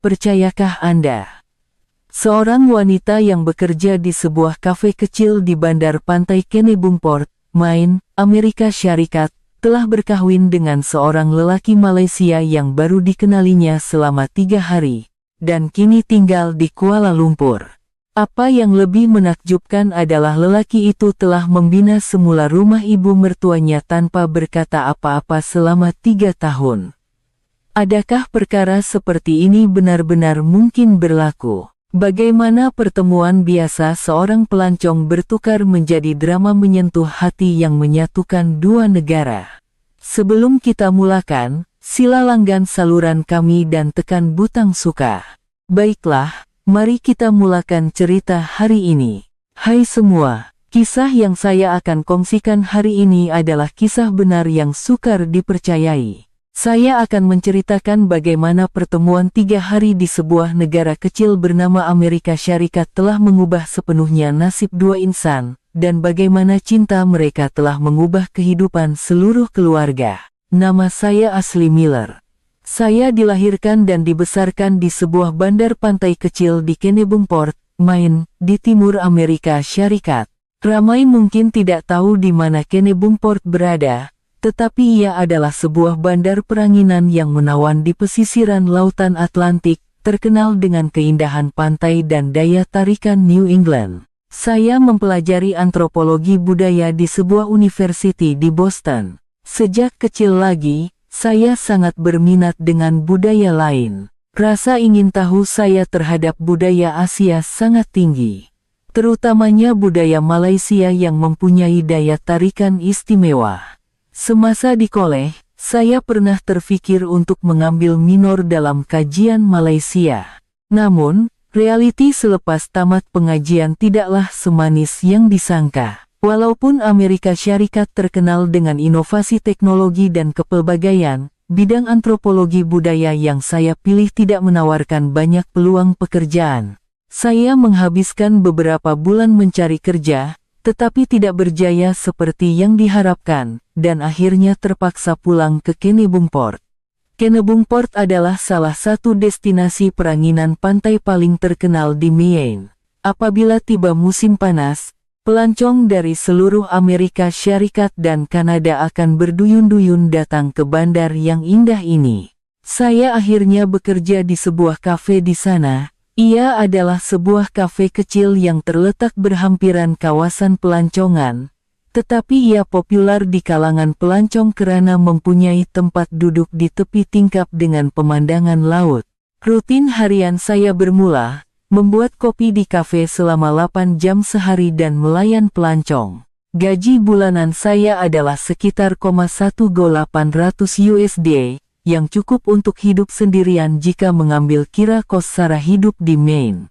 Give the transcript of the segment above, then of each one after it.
percayakah Anda? Seorang wanita yang bekerja di sebuah kafe kecil di bandar pantai Kennebunkport, Maine, Amerika Syarikat, telah berkahwin dengan seorang lelaki Malaysia yang baru dikenalinya selama 3 hari, dan kini tinggal di Kuala Lumpur. Apa yang lebih menakjubkan adalah lelaki itu telah membina semula rumah ibu mertuanya tanpa berkata apa-apa selama 3 tahun. Adakah perkara seperti ini benar-benar mungkin berlaku? Bagaimana pertemuan biasa seorang pelancong bertukar menjadi drama menyentuh hati yang menyatukan dua negara? Sebelum kita mulakan, sila langgan saluran kami dan tekan butang suka. Baiklah, mari kita mulakan cerita hari ini. Hai semua, kisah yang saya akan kongsikan hari ini adalah kisah benar yang sukar dipercayai. Saya akan menceritakan bagaimana pertemuan 3 hari di sebuah negara kecil bernama Amerika Syarikat telah mengubah sepenuhnya nasib dua insan, dan bagaimana cinta mereka telah mengubah kehidupan seluruh keluarga. Nama saya Ashley Miller. Saya dilahirkan dan dibesarkan di sebuah bandar pantai kecil di Kennebunkport, Maine, di timur Amerika Syarikat. Ramai mungkin tidak tahu di mana Kennebunkport berada, tetapi ia adalah sebuah bandar peranginan yang menawan di pesisiran Lautan Atlantik, terkenal dengan keindahan pantai dan daya tarikan New England. Saya mempelajari antropologi budaya di sebuah university di Boston. Sejak kecil lagi, saya sangat berminat dengan budaya lain. Rasa ingin tahu saya terhadap budaya Asia sangat tinggi, terutamanya budaya Malaysia yang mempunyai daya tarikan istimewa. Semasa di kolej, saya pernah terfikir untuk mengambil minor dalam kajian Malaysia. Namun, realiti selepas tamat pengajian tidaklah semanis yang disangka. Walaupun Amerika Syarikat terkenal dengan inovasi teknologi dan kepelbagaian, bidang antropologi budaya yang saya pilih tidak menawarkan banyak peluang pekerjaan. Saya menghabiskan beberapa bulan mencari kerja, tetapi tidak berjaya seperti yang diharapkan, dan akhirnya terpaksa pulang ke Kennebunkport. Kennebunkport adalah salah satu destinasi peranginan pantai paling terkenal di Maine. Apabila tiba musim panas, pelancong dari seluruh Amerika Syarikat dan Kanada akan berduyun-duyun datang ke bandar yang indah ini. Saya akhirnya bekerja di sebuah kafe di sana. Ia adalah sebuah kafe kecil yang terletak berhampiran kawasan pelancongan, tetapi ia populer di kalangan pelancong karena mempunyai tempat duduk di tepi tingkap dengan pemandangan laut. Rutin harian saya bermula, membuat kopi di kafe selama 8 jam sehari dan melayan pelancong. Gaji bulanan saya adalah sekitar $1,800, yang cukup untuk hidup sendirian jika mengambil kira kos sara hidup di Maine.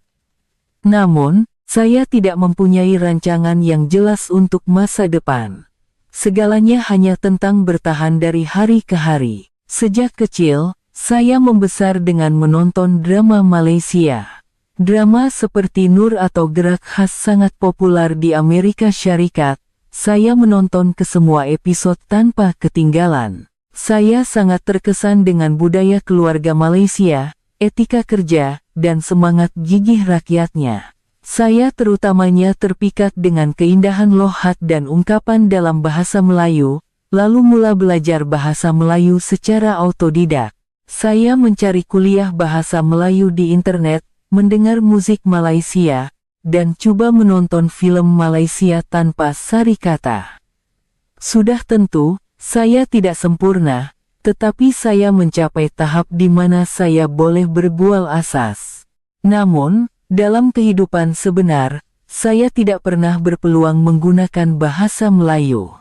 Namun, saya tidak mempunyai rancangan yang jelas untuk masa depan. Segalanya hanya tentang bertahan dari hari ke hari. Sejak kecil, saya membesar dengan menonton drama Malaysia. Drama seperti Nur atau Gerak Khas sangat populer di Amerika Syarikat. Saya menonton ke semua episode tanpa ketinggalan. Saya sangat terkesan dengan budaya keluarga Malaysia, etika kerja, dan semangat gigih rakyatnya. Saya terutamanya terpikat dengan keindahan lohat dan ungkapan dalam bahasa Melayu, lalu mula belajar bahasa Melayu secara autodidak. Saya mencari kuliah bahasa Melayu di internet, mendengar musik Malaysia, dan coba menonton film Malaysia tanpa sari kata. Sudah tentu, saya tidak sempurna, tetapi saya mencapai tahap di mana saya boleh berbual asas. Namun, dalam kehidupan sebenar, saya tidak pernah berpeluang menggunakan bahasa Melayu.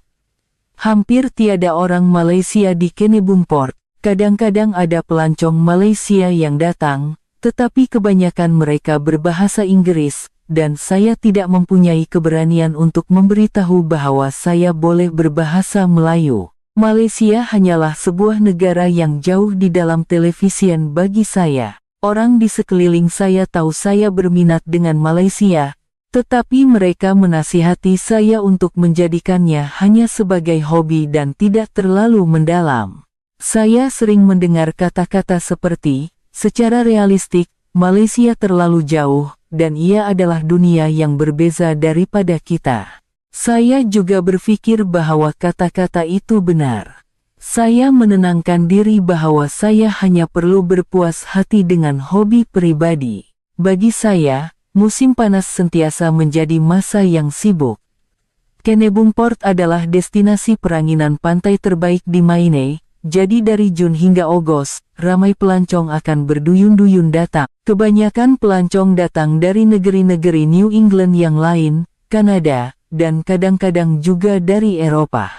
Hampir tiada orang Malaysia di Kennebunkport. Kadang-kadang ada pelancong Malaysia yang datang, tetapi kebanyakan mereka berbahasa Inggris, dan saya tidak mempunyai keberanian untuk memberitahu bahwa saya boleh berbahasa Melayu. Malaysia hanyalah sebuah negara yang jauh di dalam televisian bagi saya. Orang di sekeliling saya tahu saya berminat dengan Malaysia, tetapi mereka menasihati saya untuk menjadikannya hanya sebagai hobi dan tidak terlalu mendalam. Saya sering mendengar kata-kata seperti, Secara realistik, Malaysia terlalu jauh, dan ia adalah dunia yang berbeza daripada kita. Saya juga berpikir bahwa kata-kata itu benar. Saya menenangkan diri bahwa saya hanya perlu berpuas hati dengan hobi pribadi. Bagi saya, musim panas sentiasa menjadi masa yang sibuk. Kennebunkport adalah destinasi peranginan pantai terbaik di Maine, jadi dari Jun hingga Agustus, ramai pelancong akan berduyun-duyun datang. Kebanyakan pelancong datang dari negeri-negeri New England yang lain, Kanada, dan kadang-kadang juga dari Eropa.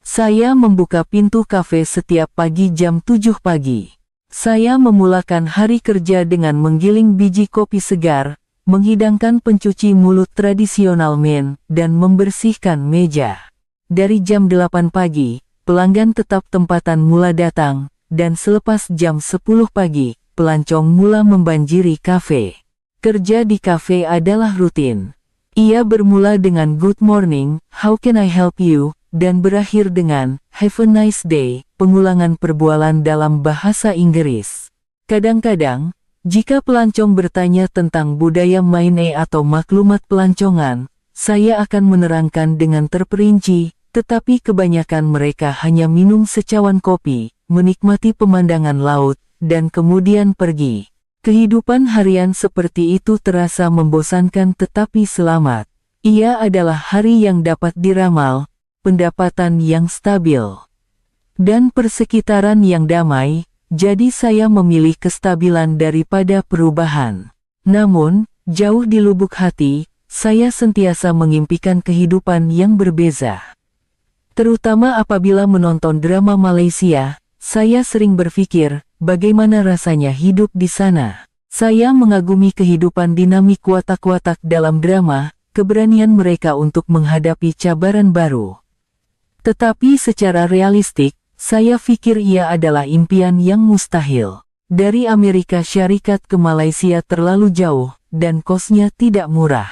Saya membuka pintu kafe setiap pagi jam 7 pagi. Saya memulakan hari kerja dengan menggiling biji kopi segar, menghidangkan pencuci mulut tradisional Maine, dan membersihkan meja. Dari jam 8 pagi, pelanggan tetap tempatan mula datang, dan selepas jam 10 pagi, pelancong mula membanjiri kafe. Kerja di kafe adalah rutin. Ia bermula dengan "Good morning, how can I help you?" dan berakhir dengan "Have a nice day," pengulangan perbualan dalam bahasa Inggris. Kadang-kadang, jika pelancong bertanya tentang budaya Maine atau maklumat pelancongan, saya akan menerangkan dengan terperinci, tetapi kebanyakan mereka hanya minum secawan kopi, menikmati pemandangan laut, dan kemudian pergi. Kehidupan harian seperti itu terasa membosankan tetapi selamat. Ia adalah hari yang dapat diramal, pendapatan yang stabil, dan persekitaran yang damai, jadi saya memilih kestabilan daripada perubahan. Namun, jauh di lubuk hati, saya sentiasa mengimpikan kehidupan yang berbeza. Terutama apabila menonton drama Malaysia, saya sering berpikir, bagaimana rasanya hidup di sana. Saya mengagumi kehidupan dinamik watak-watak dalam drama, keberanian mereka untuk menghadapi cabaran baru. Tetapi secara realistik, saya pikir ia adalah impian yang mustahil. Dari Amerika Syarikat ke Malaysia terlalu jauh, dan kosnya tidak murah.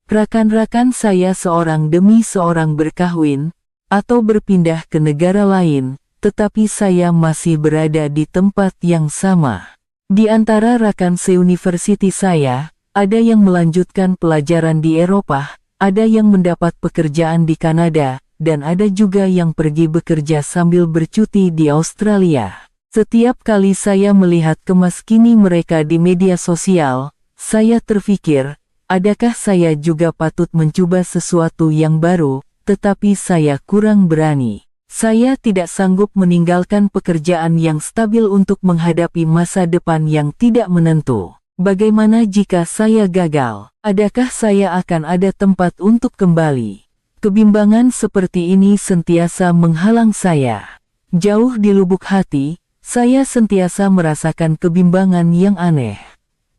Rakan-rakan saya seorang demi seorang berkahwin, atau berpindah ke negara lain, tetapi saya masih berada di tempat yang sama. Di antara rakan seuniversity saya, ada yang melanjutkan pelajaran di Eropa, ada yang mendapat pekerjaan di Kanada, dan ada juga yang pergi bekerja sambil bercuti di Australia. Setiap kali saya melihat kemaskini mereka di media sosial, saya terpikir, adakah saya juga patut mencoba sesuatu yang baru? Tetapi saya kurang berani. Saya tidak sanggup meninggalkan pekerjaan yang stabil untuk menghadapi masa depan yang tidak menentu. Bagaimana jika saya gagal? Adakah saya akan ada tempat untuk kembali? Kebimbangan seperti ini sentiasa menghalang saya. Jauh di lubuk hati, saya sentiasa merasakan kebimbangan yang aneh.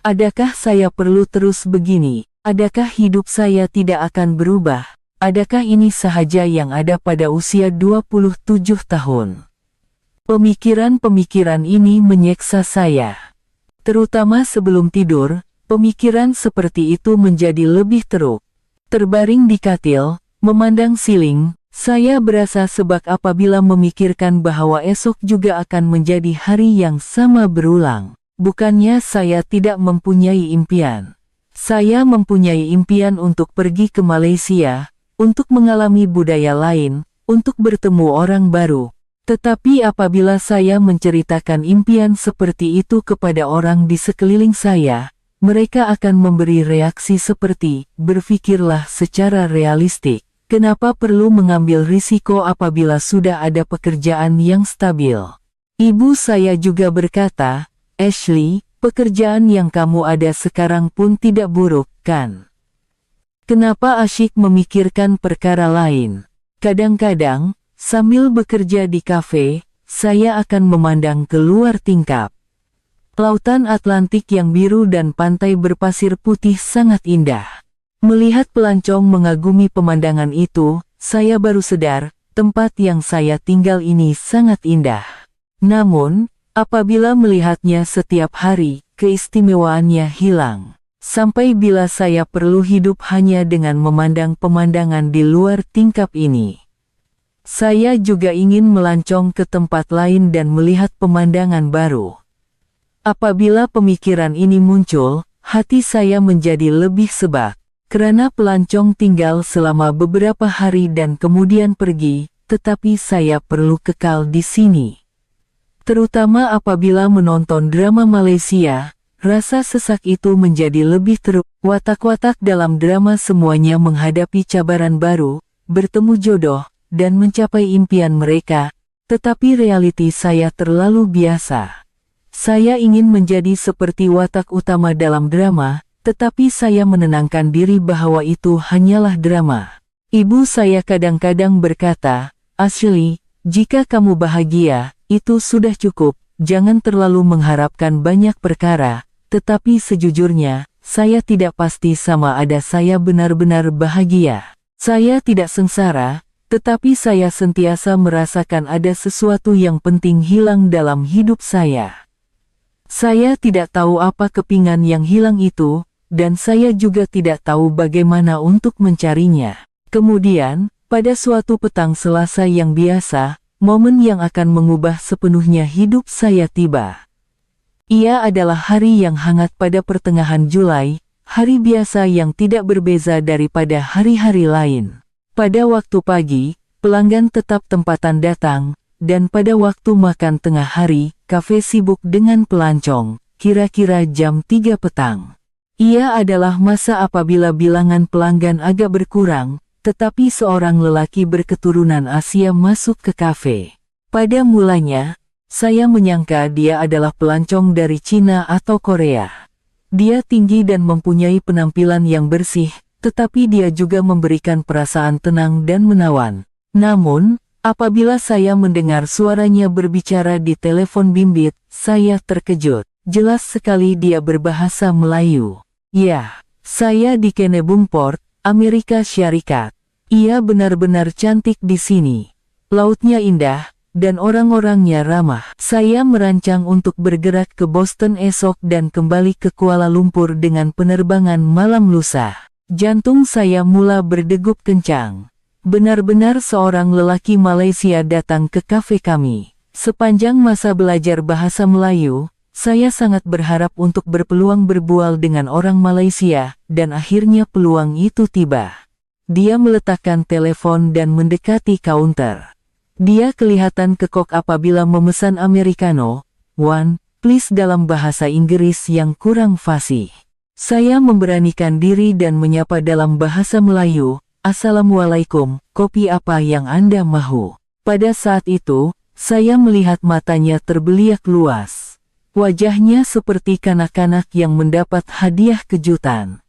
Adakah saya perlu terus begini? Adakah hidup saya tidak akan berubah? Adakah ini sahaja yang ada pada usia 27 tahun? Pemikiran-pemikiran ini menyiksa saya. Terutama sebelum tidur, pemikiran seperti itu menjadi lebih teruk. Terbaring di katil, memandang siling, saya berasa sebab apabila memikirkan bahwa esok juga akan menjadi hari yang sama berulang. Bukannya saya tidak mempunyai impian. Saya mempunyai impian untuk pergi ke Malaysia, untuk mengalami budaya lain, untuk bertemu orang baru. Tetapi apabila saya menceritakan impian seperti itu kepada orang di sekeliling saya, mereka akan memberi reaksi seperti, berpikirlah secara realistik. Kenapa perlu mengambil risiko apabila sudah ada pekerjaan yang stabil? Ibu saya juga berkata, Ashley, pekerjaan yang kamu ada sekarang pun tidak buruk, kan? Kenapa asyik memikirkan perkara lain? Kadang-kadang, sambil bekerja di kafe, saya akan memandang keluar tingkap. Lautan Atlantik yang biru dan pantai berpasir putih sangat indah. Melihat pelancong mengagumi pemandangan itu, saya baru sadar, tempat yang saya tinggal ini sangat indah. Namun, apabila melihatnya setiap hari, keistimewaannya hilang. Sampai bila saya perlu hidup hanya dengan memandang pemandangan di luar tingkap ini. Saya juga ingin melancong ke tempat lain dan melihat pemandangan baru. Apabila pemikiran ini muncul, hati saya menjadi lebih sebak. Kerana pelancong tinggal selama beberapa hari dan kemudian pergi, tetapi saya perlu kekal di sini. Terutama apabila menonton drama Malaysia, rasa sesak itu menjadi lebih teruk. Watak-watak dalam drama semuanya menghadapi cabaran baru, bertemu jodoh, dan mencapai impian mereka, tetapi realiti saya terlalu biasa. Saya ingin menjadi seperti watak utama dalam drama, tetapi saya menenangkan diri bahwa itu hanyalah drama. Ibu saya kadang-kadang berkata, "Ashley, jika kamu bahagia, itu sudah cukup, jangan terlalu mengharapkan banyak perkara." Tetapi sejujurnya, saya tidak pasti sama ada saya benar-benar bahagia. Saya tidak sengsara, tetapi saya sentiasa merasakan ada sesuatu yang penting hilang dalam hidup saya. Saya tidak tahu apa kepingan yang hilang itu, dan saya juga tidak tahu bagaimana untuk mencarinya. Kemudian, pada suatu petang Selasa yang biasa, momen yang akan mengubah sepenuhnya hidup saya tiba. Ia adalah hari yang hangat pada pertengahan Julai, hari biasa yang tidak berbeza daripada hari-hari lain. Pada waktu pagi, pelanggan tetap tempatan datang, dan pada waktu makan tengah hari, kafe sibuk dengan pelancong, kira-kira jam 3 petang. Ia adalah masa apabila bilangan pelanggan agak berkurang, tetapi seorang lelaki berketurunan Asia masuk ke kafe. Pada mulanya, saya menyangka dia adalah pelancong dari Cina atau Korea. Dia tinggi dan mempunyai penampilan yang bersih, tetapi dia juga memberikan perasaan tenang dan menawan. Namun, apabila saya mendengar suaranya berbicara di telepon bimbit, saya terkejut. Jelas sekali dia berbahasa Melayu. Ya, saya di Kennebunkport, Amerika Syarikat. Ia benar-benar cantik di sini. Lautnya indah, dan orang-orangnya ramah. Saya merancang untuk bergerak ke Boston esok dan kembali ke Kuala Lumpur dengan penerbangan malam lusa. Jantung saya mula berdegup kencang. Benar-benar seorang lelaki Malaysia datang ke kafe kami. Sepanjang masa belajar bahasa Melayu, saya sangat berharap untuk berpeluang berbual dengan orang Malaysia, dan akhirnya peluang itu tiba. Dia meletakkan telepon dan mendekati kaunter. Dia kelihatan kekok apabila memesan Americano, "One, please" dalam bahasa Inggris yang kurang fasih. Saya memberanikan diri dan menyapa dalam bahasa Melayu, "Assalamualaikum, kopi apa yang Anda mahu?" Pada saat itu, saya melihat matanya terbeliak luas. Wajahnya seperti kanak-kanak yang mendapat hadiah kejutan.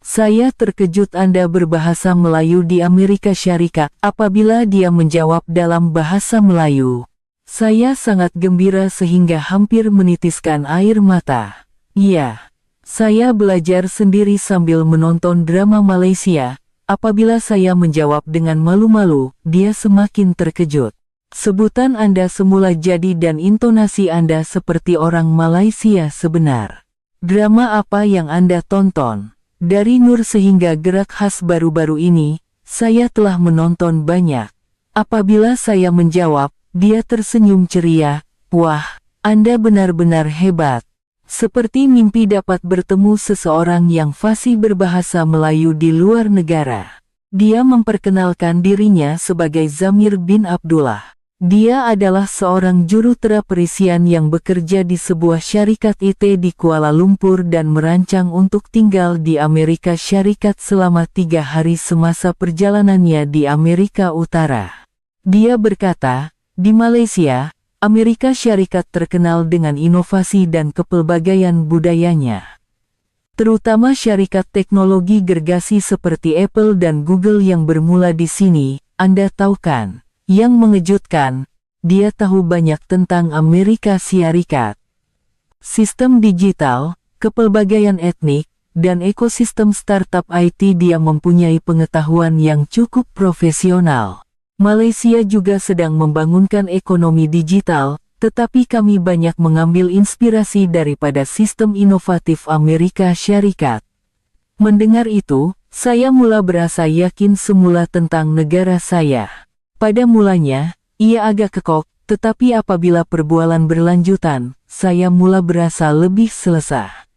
Saya terkejut Anda berbahasa Melayu di Amerika Syarikat. Apabila dia menjawab dalam bahasa Melayu, saya sangat gembira sehingga hampir menitiskan air mata. Iya, saya belajar sendiri sambil menonton drama Malaysia. Apabila saya menjawab dengan malu-malu, dia semakin terkejut. Sebutan Anda semula jadi dan intonasi Anda seperti orang Malaysia sebenar. Drama apa yang Anda tonton? Dari Nur sehingga Gerak khas baru-baru ini, saya telah menonton banyak. Apabila saya menjawab, dia tersenyum ceria. "Wah, Anda benar-benar hebat. Seperti mimpi dapat bertemu seseorang yang fasih berbahasa Melayu di luar negara." Dia memperkenalkan dirinya sebagai Zamir bin Abdullah. Dia adalah seorang jurutera perisian yang bekerja di sebuah syarikat IT di Kuala Lumpur dan merancang untuk tinggal di Amerika Syarikat selama 3 hari semasa perjalanannya di Amerika Utara. Dia berkata, di Malaysia, Amerika Syarikat terkenal dengan inovasi dan kepelbagaian budayanya. Terutama syarikat teknologi gergasi seperti Apple dan Google yang bermula di sini, Anda tahu kan? Yang mengejutkan, dia tahu banyak tentang Amerika Syarikat. Sistem digital, kepelbagaian etnik, dan ekosistem startup IT dia mempunyai pengetahuan yang cukup profesional. Malaysia juga sedang membangunkan ekonomi digital, tetapi kami banyak mengambil inspirasi daripada sistem inovatif Amerika Syarikat. Mendengar itu, saya mula berasa yakin semula tentang negara saya. Pada mulanya, ia agak kekok, Tetapi apabila perbualan berlanjutan, saya mulai berasa lebih selesai.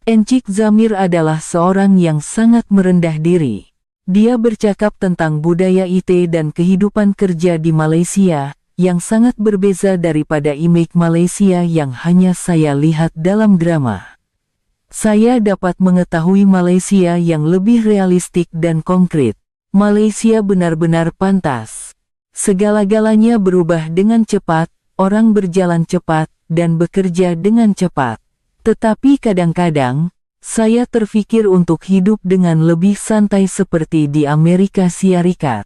Encik Zamir adalah seorang yang sangat merendah diri. Dia bercakap tentang budaya IT dan kehidupan kerja di Malaysia, yang sangat berbeza daripada imej Malaysia yang hanya saya lihat dalam drama. Saya dapat mengetahui Malaysia yang lebih realistik dan konkret. Malaysia benar-benar pantas. Segala-galanya berubah dengan cepat, orang berjalan cepat, dan bekerja dengan cepat. Tetapi kadang-kadang, saya terfikir untuk hidup dengan lebih santai seperti di Amerika Serikat.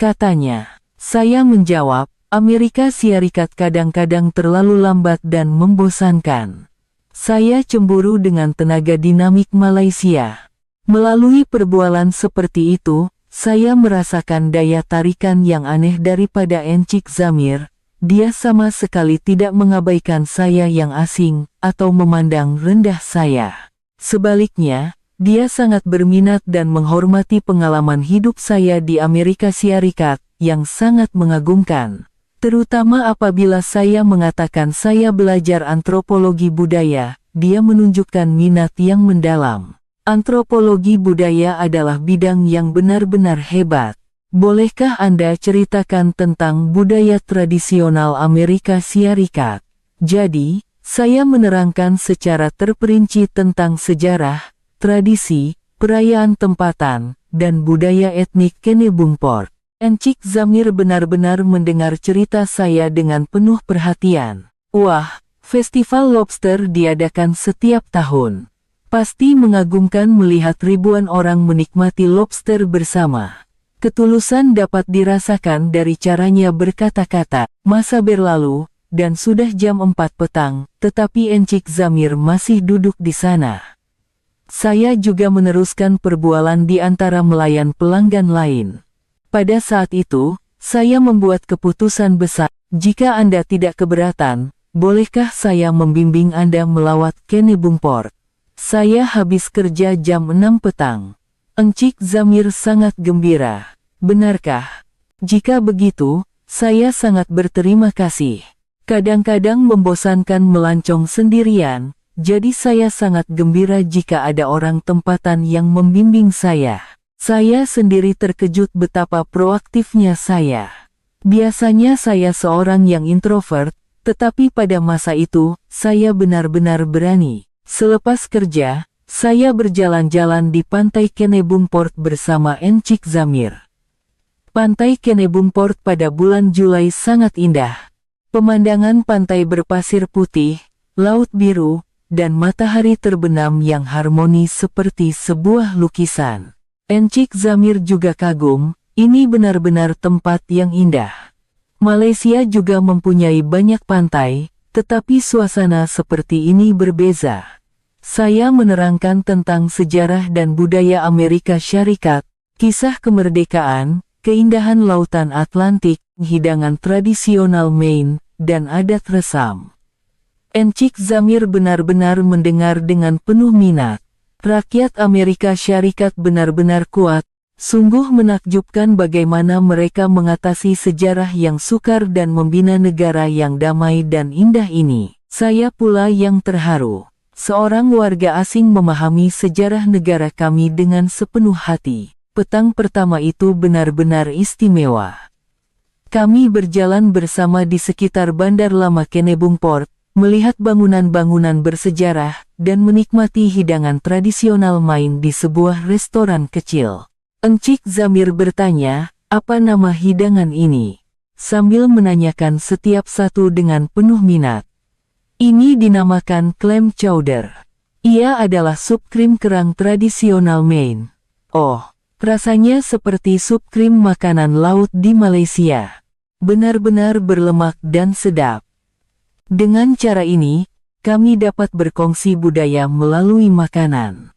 Katanya, saya menjawab, Amerika Serikat kadang-kadang terlalu lambat dan membosankan. Saya cemburu dengan tenaga dinamik Malaysia. Melalui perbualan seperti itu, saya merasakan daya tarikan yang aneh daripada Encik Zamir. Dia sama sekali tidak mengabaikan saya yang asing, atau memandang rendah saya. Sebaliknya, dia sangat berminat dan menghormati pengalaman hidup saya di Amerika Serikat, yang sangat mengagumkan. Terutama apabila saya mengatakan saya belajar antropologi budaya, dia menunjukkan minat yang mendalam. Antropologi budaya adalah bidang yang benar-benar hebat. Bolehkah Anda ceritakan tentang budaya tradisional Amerika Serikat? Jadi, saya menerangkan secara terperinci tentang sejarah, tradisi, perayaan tempatan, dan budaya etnik Kennebunkport. Encik Zamir benar-benar mendengar cerita saya dengan penuh perhatian. Wah, festival lobster diadakan setiap tahun. Pasti mengagumkan melihat ribuan orang menikmati lobster bersama. Ketulusan dapat dirasakan dari caranya berkata-kata. Masa berlalu, dan sudah jam 4 petang, tetapi Encik Zamir masih duduk di sana. Saya juga meneruskan perbualan di antara melayan pelanggan lain. Pada saat itu, saya membuat keputusan besar. Jika Anda tidak keberatan, bolehkah saya membimbing Anda melawat Kennebunkport? Saya habis kerja jam 6 petang. Encik Zamir sangat gembira. Benarkah? Jika begitu, saya sangat berterima kasih. Kadang-kadang membosankan melancong sendirian, jadi saya sangat gembira jika ada orang tempatan yang membimbing saya. Saya sendiri terkejut betapa proaktifnya saya. Biasanya saya seorang yang introvert, tetapi pada masa itu, saya benar-benar berani. Selepas kerja, saya berjalan-jalan di pantai Kennebunkport bersama Encik Zamir. Pantai Kennebunkport pada bulan Juli sangat indah. Pemandangan pantai berpasir putih, laut biru, dan matahari terbenam yang harmoni seperti sebuah lukisan. Encik Zamir juga kagum, ini benar-benar tempat yang indah. Malaysia juga mempunyai banyak pantai, tetapi suasana seperti ini berbeza. Saya menerangkan tentang sejarah dan budaya Amerika Serikat, kisah kemerdekaan, keindahan lautan Atlantik, hidangan tradisional Maine, dan adat resam. Encik Zamir benar-benar mendengar dengan penuh minat. Rakyat Amerika Serikat benar-benar kuat, sungguh menakjubkan bagaimana mereka mengatasi sejarah yang sukar dan membina negara yang damai dan indah ini. Saya pula yang terharu. Seorang warga asing memahami sejarah negara kami dengan sepenuh hati. Petang pertama itu benar-benar istimewa. Kami berjalan bersama di sekitar Bandar Lama Kennebunkport, melihat bangunan-bangunan bersejarah, dan menikmati hidangan tradisional Maine di sebuah restoran kecil. Encik Zamir bertanya, apa nama hidangan ini? Sambil menanyakan setiap satu dengan penuh minat. Ini dinamakan clam chowder. Ia adalah sup krim kerang tradisional Maine. Oh, rasanya seperti sup krim makanan laut di Malaysia. Benar-benar berlemak dan sedap. Dengan cara ini, kami dapat berkongsi budaya melalui makanan.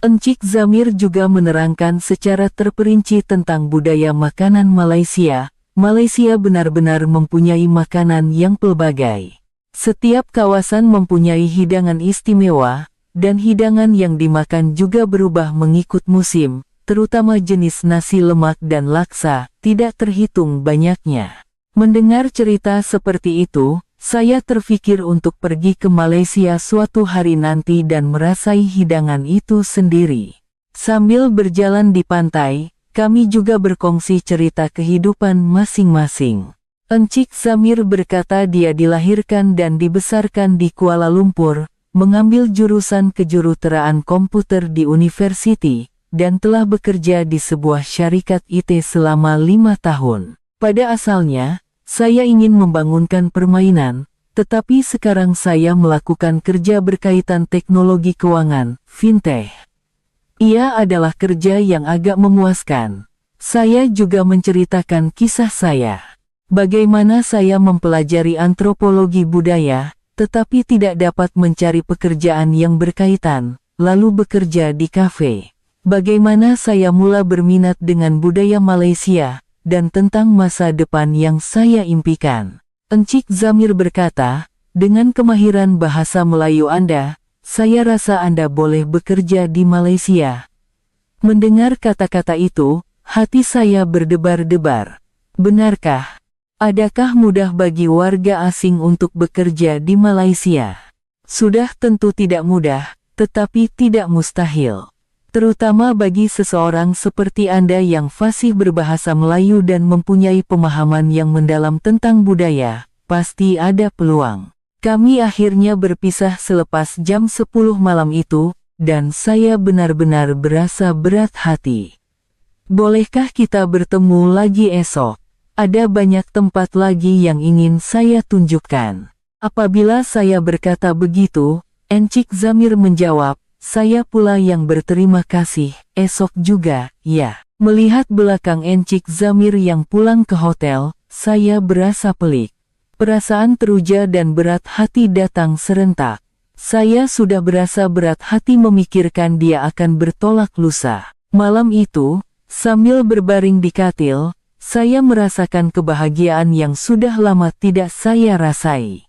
Encik Zamir juga menerangkan secara terperinci tentang budaya makanan Malaysia. Malaysia benar-benar mempunyai makanan yang pelbagai. Setiap kawasan mempunyai hidangan istimewa, dan hidangan yang dimakan juga berubah mengikut musim, terutama jenis nasi lemak dan laksa, tidak terhitung banyaknya. Mendengar cerita seperti itu, saya terfikir untuk pergi ke Malaysia suatu hari nanti dan merasai hidangan itu sendiri. Sambil berjalan di pantai, kami juga berkongsi cerita kehidupan masing-masing. Encik Zamir berkata dia dilahirkan dan dibesarkan di Kuala Lumpur, mengambil jurusan kejuruteraan komputer di universiti, dan telah bekerja di sebuah syarikat IT selama 5 tahun. Pada asalnya, saya ingin membangunkan permainan, tetapi sekarang saya melakukan kerja berkaitan teknologi keuangan, fintech. Ia adalah kerja yang agak memuaskan. Saya juga menceritakan kisah saya. Bagaimana saya mempelajari antropologi budaya, tetapi tidak dapat mencari pekerjaan yang berkaitan, lalu bekerja di kafe. Bagaimana saya mula berminat dengan budaya Malaysia, dan tentang masa depan yang saya impikan. Encik Zamir berkata, dengan kemahiran bahasa Melayu Anda, saya rasa Anda boleh bekerja di Malaysia. Mendengar kata-kata itu, hati saya berdebar-debar. Benarkah? Adakah mudah bagi warga asing untuk bekerja di Malaysia? Sudah tentu tidak mudah, tetapi tidak mustahil. Terutama bagi seseorang seperti Anda yang fasih berbahasa Melayu dan mempunyai pemahaman yang mendalam tentang budaya, pasti ada peluang. Kami akhirnya berpisah selepas jam 10 malam itu, dan saya benar-benar berasa berat hati. Bolehkah kita bertemu lagi esok? Ada banyak tempat lagi yang ingin saya tunjukkan. Apabila saya berkata begitu, Encik Zamir menjawab, saya pula yang berterima kasih, esok juga, ya. Melihat belakang Encik Zamir yang pulang ke hotel, saya berasa pelik. Perasaan teruja dan berat hati datang serentak. Saya sudah berasa berat hati memikirkan dia akan bertolak lusa. Malam itu, sambil berbaring di katil, saya merasakan kebahagiaan yang sudah lama tidak saya rasai.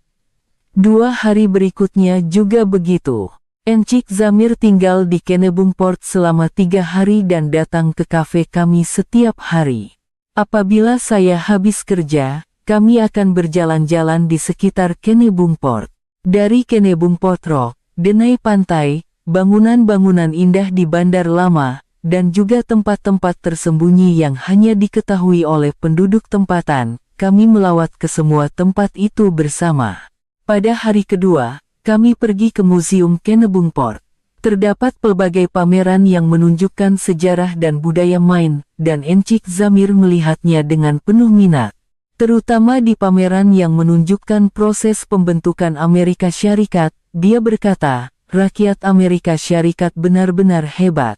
2 hari berikutnya juga begitu. Encik Zamir tinggal di Kennebunkport selama 3 hari dan datang ke kafe kami setiap hari. Apabila saya habis kerja, kami akan berjalan-jalan di sekitar Kennebunkport. Dari Kennebunkport Rock, denai pantai, bangunan-bangunan indah di bandar lama, dan juga tempat-tempat tersembunyi yang hanya diketahui oleh penduduk tempatan, kami melawat ke semua tempat itu bersama. Pada hari kedua, kami pergi ke Museum Kennebunkport. Terdapat pelbagai pameran yang menunjukkan sejarah dan budaya Maine, dan Encik Zamir melihatnya dengan penuh minat. Terutama di pameran yang menunjukkan proses pembentukan Amerika Syarikat, dia berkata, rakyat Amerika Syarikat benar-benar hebat.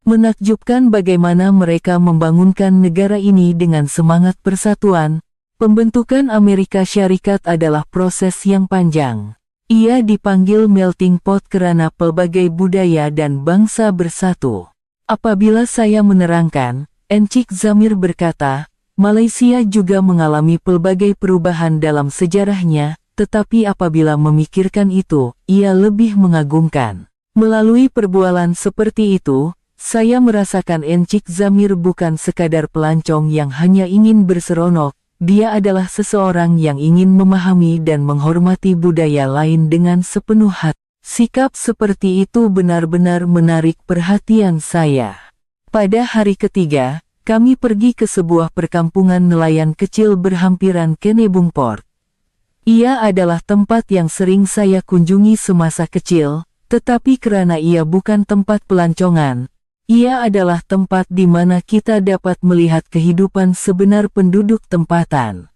Menakjubkan bagaimana mereka membangunkan negara ini dengan semangat persatuan. Pembentukan Amerika Syarikat adalah proses yang panjang. Ia dipanggil melting pot karena pelbagai budaya dan bangsa bersatu. Apabila saya menerangkan, Encik Zamir berkata, Malaysia juga mengalami pelbagai perubahan dalam sejarahnya, tetapi apabila memikirkan itu, ia lebih mengagumkan. Melalui perbualan seperti itu, saya merasakan Encik Zamir bukan sekadar pelancong yang hanya ingin berseronok, dia adalah seseorang yang ingin memahami dan menghormati budaya lain dengan sepenuh hati. Sikap seperti itu benar-benar menarik perhatian saya. Pada hari ketiga, kami pergi ke sebuah perkampungan nelayan kecil berhampiran Kennebunkport. Ia adalah tempat yang sering saya kunjungi semasa kecil, tetapi karena ia bukan tempat pelancongan, ia adalah tempat di mana kita dapat melihat kehidupan sebenar penduduk tempatan.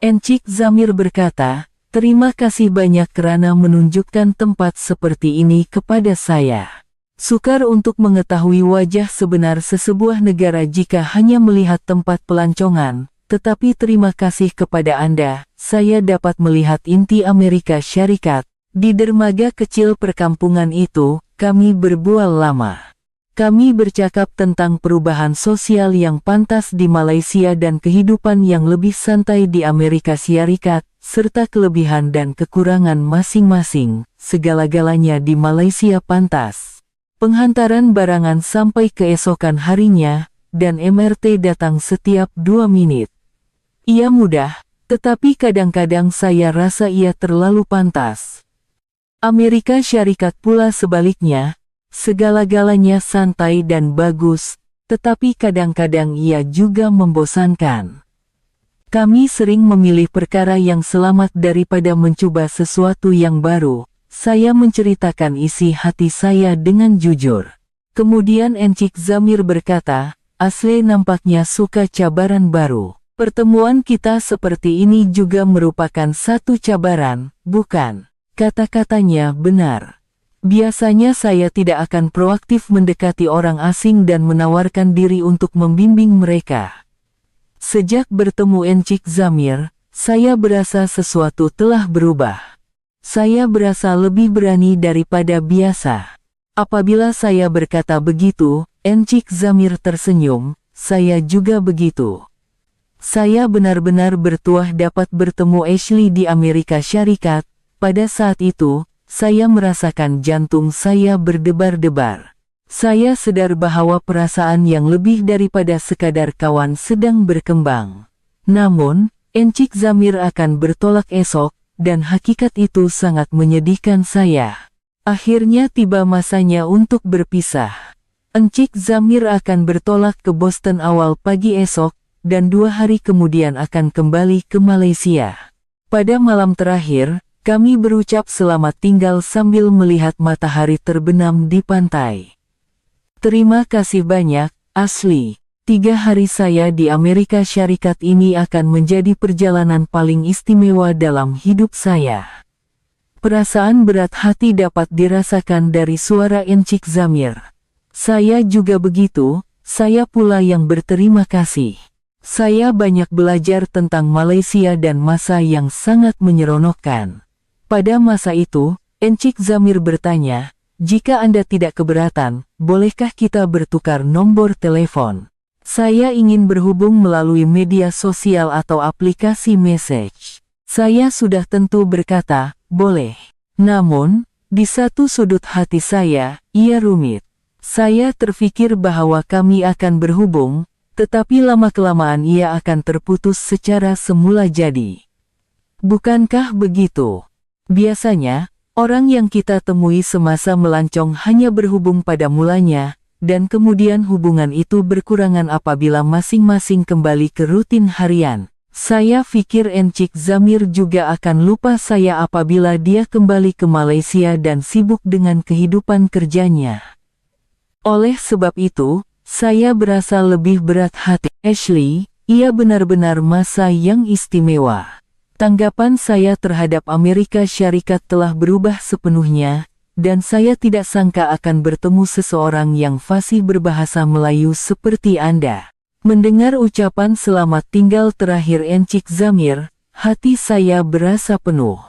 Encik Zamir berkata, terima kasih banyak kerana menunjukkan tempat seperti ini kepada saya. Sukar untuk mengetahui wajah sebenar sesebuah negara jika hanya melihat tempat pelancongan, tetapi terima kasih kepada Anda, saya dapat melihat inti Amerika Syarikat. Di dermaga kecil perkampungan itu, kami berbual lama. Kami bercakap tentang perubahan sosial yang pantas di Malaysia dan kehidupan yang lebih santai di Amerika Syarikat, serta kelebihan dan kekurangan masing-masing. Segala-galanya di Malaysia pantas. Penghantaran barangan sampai keesokan harinya, dan MRT datang setiap 2 menit. Ia mudah, tetapi kadang-kadang saya rasa ia terlalu pantas. Amerika Syarikat pula sebaliknya, segala-galanya santai dan bagus, tetapi kadang-kadang ia juga membosankan. Kami sering memilih perkara yang selamat daripada mencoba sesuatu yang baru. Saya menceritakan isi hati saya dengan jujur. Kemudian Encik Zamir berkata, Asle nampaknya suka cabaran baru. Pertemuan kita seperti ini juga merupakan satu cabaran, bukan? Kata-katanya benar. Biasanya saya tidak akan proaktif mendekati orang asing dan menawarkan diri untuk membimbing mereka. Sejak bertemu Encik Zamir, saya berasa sesuatu telah berubah. Saya berasa lebih berani daripada biasa. Apabila saya berkata begitu, Encik Zamir tersenyum, saya juga begitu. Saya benar-benar bertuah dapat bertemu Ashley di Amerika Syarikat. Pada saat itu, saya merasakan jantung saya berdebar-debar. Saya sadar bahwa perasaan yang lebih daripada sekadar kawan sedang berkembang. Namun, Encik Zamir akan bertolak esok, dan hakikat itu sangat menyedihkan saya. Akhirnya tiba masanya untuk berpisah. Encik Zamir akan bertolak ke Boston awal pagi esok, dan 2 hari kemudian akan kembali ke Malaysia. Pada malam terakhir, kami berucap selamat tinggal sambil melihat matahari terbenam di pantai. Terima kasih banyak, Asli. 3 hari saya di Amerika Syarikat ini akan menjadi perjalanan paling istimewa dalam hidup saya. Perasaan berat hati dapat dirasakan dari suara Encik Zamir. Saya juga begitu, saya pula yang berterima kasih. Saya banyak belajar tentang Malaysia dan masa yang sangat menyeronokkan. Pada masa itu, Encik Zamir bertanya, jika Anda tidak keberatan, bolehkah kita bertukar nomor telepon? Saya ingin berhubung melalui media sosial atau aplikasi message. Saya sudah tentu berkata, boleh. Namun, di satu sudut hati saya, ia rumit. Saya terfikir bahwa kami akan berhubung, tetapi lama-kelamaan ia akan terputus secara semula jadi. Bukankah begitu? Biasanya, orang yang kita temui semasa melancong hanya berhubung pada mulanya, dan kemudian hubungan itu berkurangan apabila masing-masing kembali ke rutin harian. Saya pikir Encik Zamir juga akan lupa saya apabila dia kembali ke Malaysia dan sibuk dengan kehidupan kerjanya. Oleh sebab itu, saya berasa lebih berat hati. Ashley, ia benar-benar masa yang istimewa. Tanggapan saya terhadap Amerika Syarikat telah berubah sepenuhnya, dan saya tidak sangka akan bertemu seseorang yang fasih berbahasa Melayu seperti Anda. Mendengar ucapan selamat tinggal terakhir Encik Zamir, hati saya berasa penuh.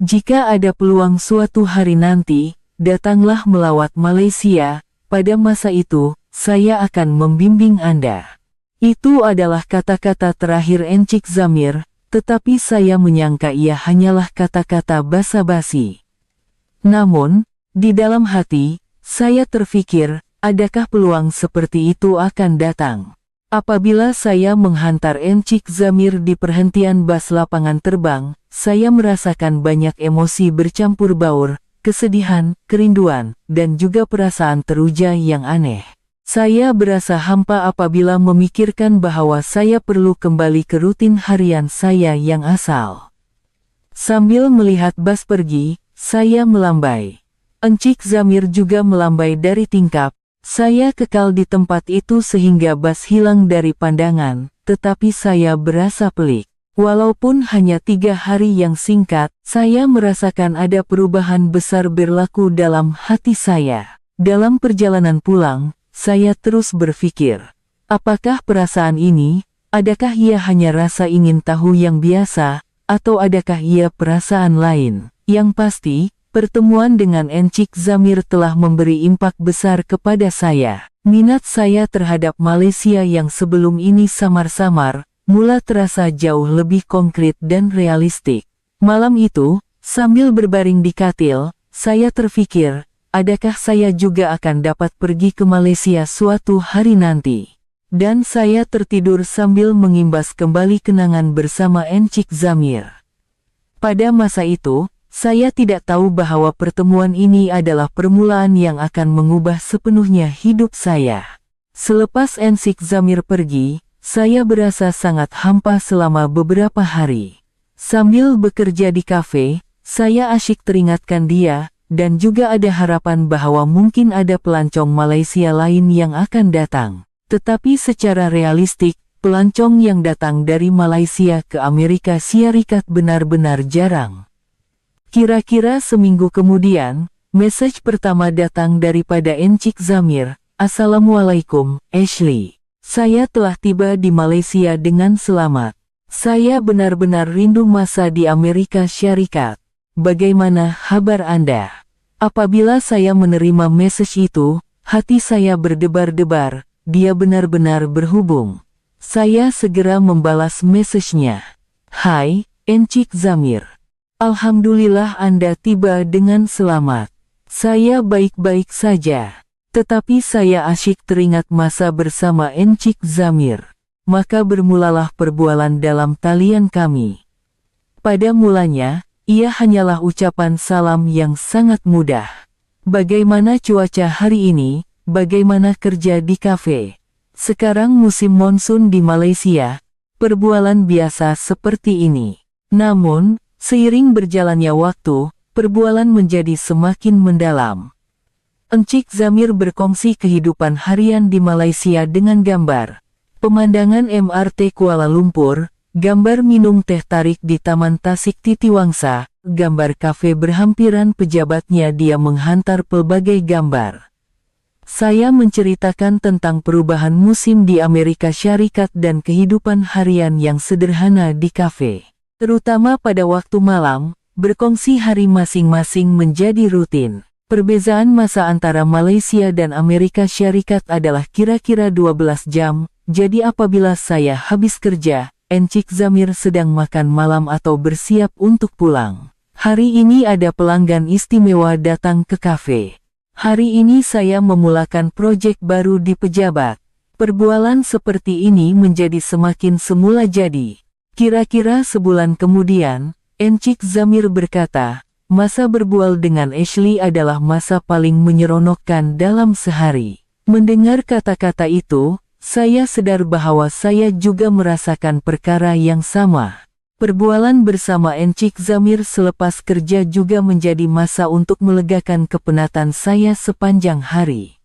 Jika ada peluang suatu hari nanti, datanglah melawat Malaysia, pada masa itu, saya akan membimbing Anda. Itu adalah kata-kata terakhir Encik Zamir, tetapi saya menyangka ia hanyalah kata-kata basa-basi. Namun, di dalam hati, saya terfikir, adakah peluang seperti itu akan datang? Apabila saya menghantar Encik Zamir di perhentian bas lapangan terbang, saya merasakan banyak emosi bercampur baur, kesedihan, kerinduan, dan juga perasaan teruja yang aneh. Saya berasa hampa apabila memikirkan bahwa saya perlu kembali ke rutin harian saya yang asal. Sambil melihat bas pergi, saya melambai. Encik Zamir juga melambai dari tingkap. Saya kekal di tempat itu sehingga bas hilang dari pandangan, tetapi saya berasa pelik. Walaupun hanya 3 hari yang singkat, saya merasakan ada perubahan besar berlaku dalam hati saya. Dalam perjalanan pulang, saya terus berpikir, apakah perasaan ini, adakah ia hanya rasa ingin tahu yang biasa, atau adakah ia perasaan lain? Yang pasti, pertemuan dengan Encik Zamir telah memberi impak besar kepada saya. Minat saya terhadap Malaysia yang sebelum ini samar-samar, mula terasa jauh lebih konkret dan realistik. Malam itu, sambil berbaring di katil, saya terfikir, adakah saya juga akan dapat pergi ke Malaysia suatu hari nanti? dan saya tertidur sambil mengimbas kembali kenangan bersama Encik Zamir. Pada masa itu, saya tidak tahu bahwa pertemuan ini adalah permulaan yang akan mengubah sepenuhnya hidup saya. Selepas Encik Zamir pergi, saya berasa sangat hampa selama beberapa hari. Sambil bekerja di kafe, saya asyik teringatkan dia, dan juga ada harapan bahwa mungkin ada pelancong Malaysia lain yang akan datang. Tetapi secara realistik, pelancong yang datang dari Malaysia ke Amerika Syarikat benar-benar jarang. Kira-kira seminggu kemudian, message pertama datang daripada Encik Zamir. Assalamualaikum, Ashley. Saya telah tiba di Malaysia dengan selamat. Saya benar-benar rindu masa di Amerika Syarikat. Bagaimana kabar Anda? Apabila saya menerima message itu, hati saya berdebar-debar. Dia benar-benar berhubung. Saya segera membalas message-nya. Hai, Encik Zamir. Alhamdulillah Anda tiba dengan selamat. Saya baik-baik saja. Tetapi saya asyik teringat masa bersama Encik Zamir. Maka bermulalah perbualan dalam talian kami. Pada mulanya, ia hanyalah ucapan salam yang sangat mudah. Bagaimana cuaca hari ini? Bagaimana kerja di kafe? Sekarang musim monsun di Malaysia, perbualan biasa seperti ini. Namun, seiring berjalannya waktu, perbualan menjadi semakin mendalam. Encik Zamir berkongsi kehidupan harian di Malaysia dengan gambar pemandangan MRT Kuala Lumpur, gambar minum teh tarik di Taman Tasik Titiwangsa, gambar kafe berhampiran pejabatnya. Dia menghantar pelbagai gambar. Saya menceritakan tentang perubahan musim di Amerika Syarikat dan kehidupan harian yang sederhana di kafe. Terutama pada waktu malam, berkongsi hari masing-masing menjadi rutin. Perbezaan masa antara Malaysia dan Amerika Syarikat adalah kira-kira 12 jam, jadi apabila saya habis kerja, Encik Zamir sedang makan malam atau bersiap untuk pulang. Hari ini ada pelanggan istimewa datang ke kafe. Hari ini saya memulakan proyek baru di pejabat. Perbualan seperti ini menjadi semakin semula jadi. Kira-kira sebulan kemudian, Encik Zamir berkata, masa berbual dengan Ashley adalah masa paling menyeronokkan dalam sehari. Mendengar kata-kata itu, saya sadar bahwa saya juga merasakan perkara yang sama. Perbualan bersama Encik Zamir selepas kerja juga menjadi masa untuk melegakan kepenatan saya sepanjang hari.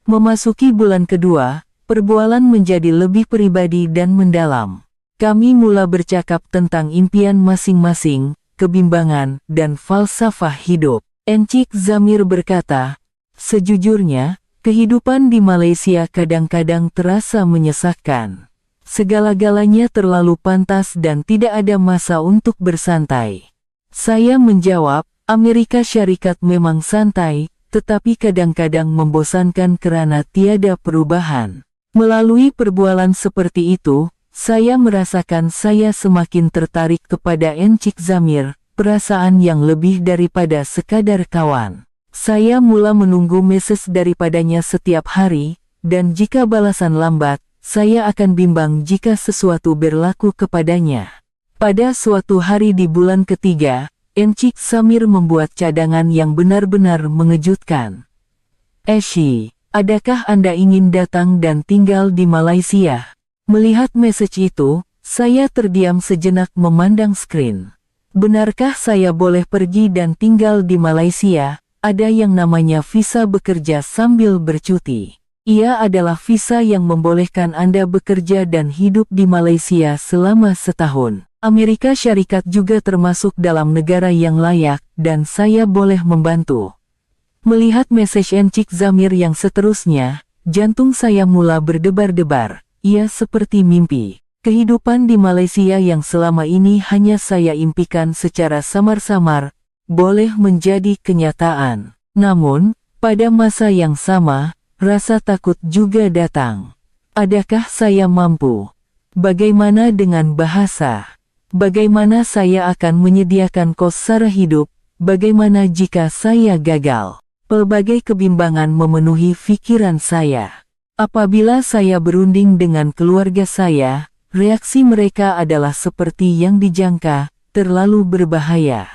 Memasuki bulan kedua, perbualan menjadi lebih pribadi dan mendalam. Kami mula bercakap tentang impian masing-masing, kebimbangan, dan falsafah hidup. Encik Zamir berkata, sejujurnya, kehidupan di Malaysia kadang-kadang terasa menyesakkan. Segala-galanya terlalu pantas dan tidak ada masa untuk bersantai. Saya menjawab, Amerika Syarikat memang santai, tetapi kadang-kadang membosankan karena tiada perubahan. Melalui perbualan seperti itu, saya merasakan saya semakin tertarik kepada Encik Zamir, perasaan yang lebih daripada sekadar kawan. Saya mula menunggu message daripadanya setiap hari, dan jika balasan lambat, saya akan bimbang jika sesuatu berlaku kepadanya. Pada suatu hari di bulan ketiga, Encik Zamir membuat cadangan yang benar-benar mengejutkan. Ashley, adakah Anda ingin datang dan tinggal di Malaysia? Melihat message itu, saya terdiam sejenak memandang screen. Benarkah saya boleh pergi dan tinggal di Malaysia? Ada yang namanya visa bekerja sambil bercuti. Ia adalah visa yang membolehkan Anda bekerja dan hidup di Malaysia selama setahun. Amerika Syarikat juga termasuk dalam negara yang layak, dan saya boleh membantu. Melihat message Encik Zamir yang seterusnya, jantung saya mula berdebar-debar. Ia seperti mimpi. Kehidupan di Malaysia yang selama ini hanya saya impikan secara samar-samar, boleh menjadi kenyataan. Namun, pada masa yang sama, rasa takut juga datang. Adakah saya mampu? Bagaimana dengan bahasa? Bagaimana saya akan menyediakan kos sara hidup? Bagaimana jika saya gagal? Pelbagai kebimbangan memenuhi pikiran saya. Apabila saya berunding dengan keluarga saya, reaksi mereka adalah seperti yang dijangka, terlalu berbahaya.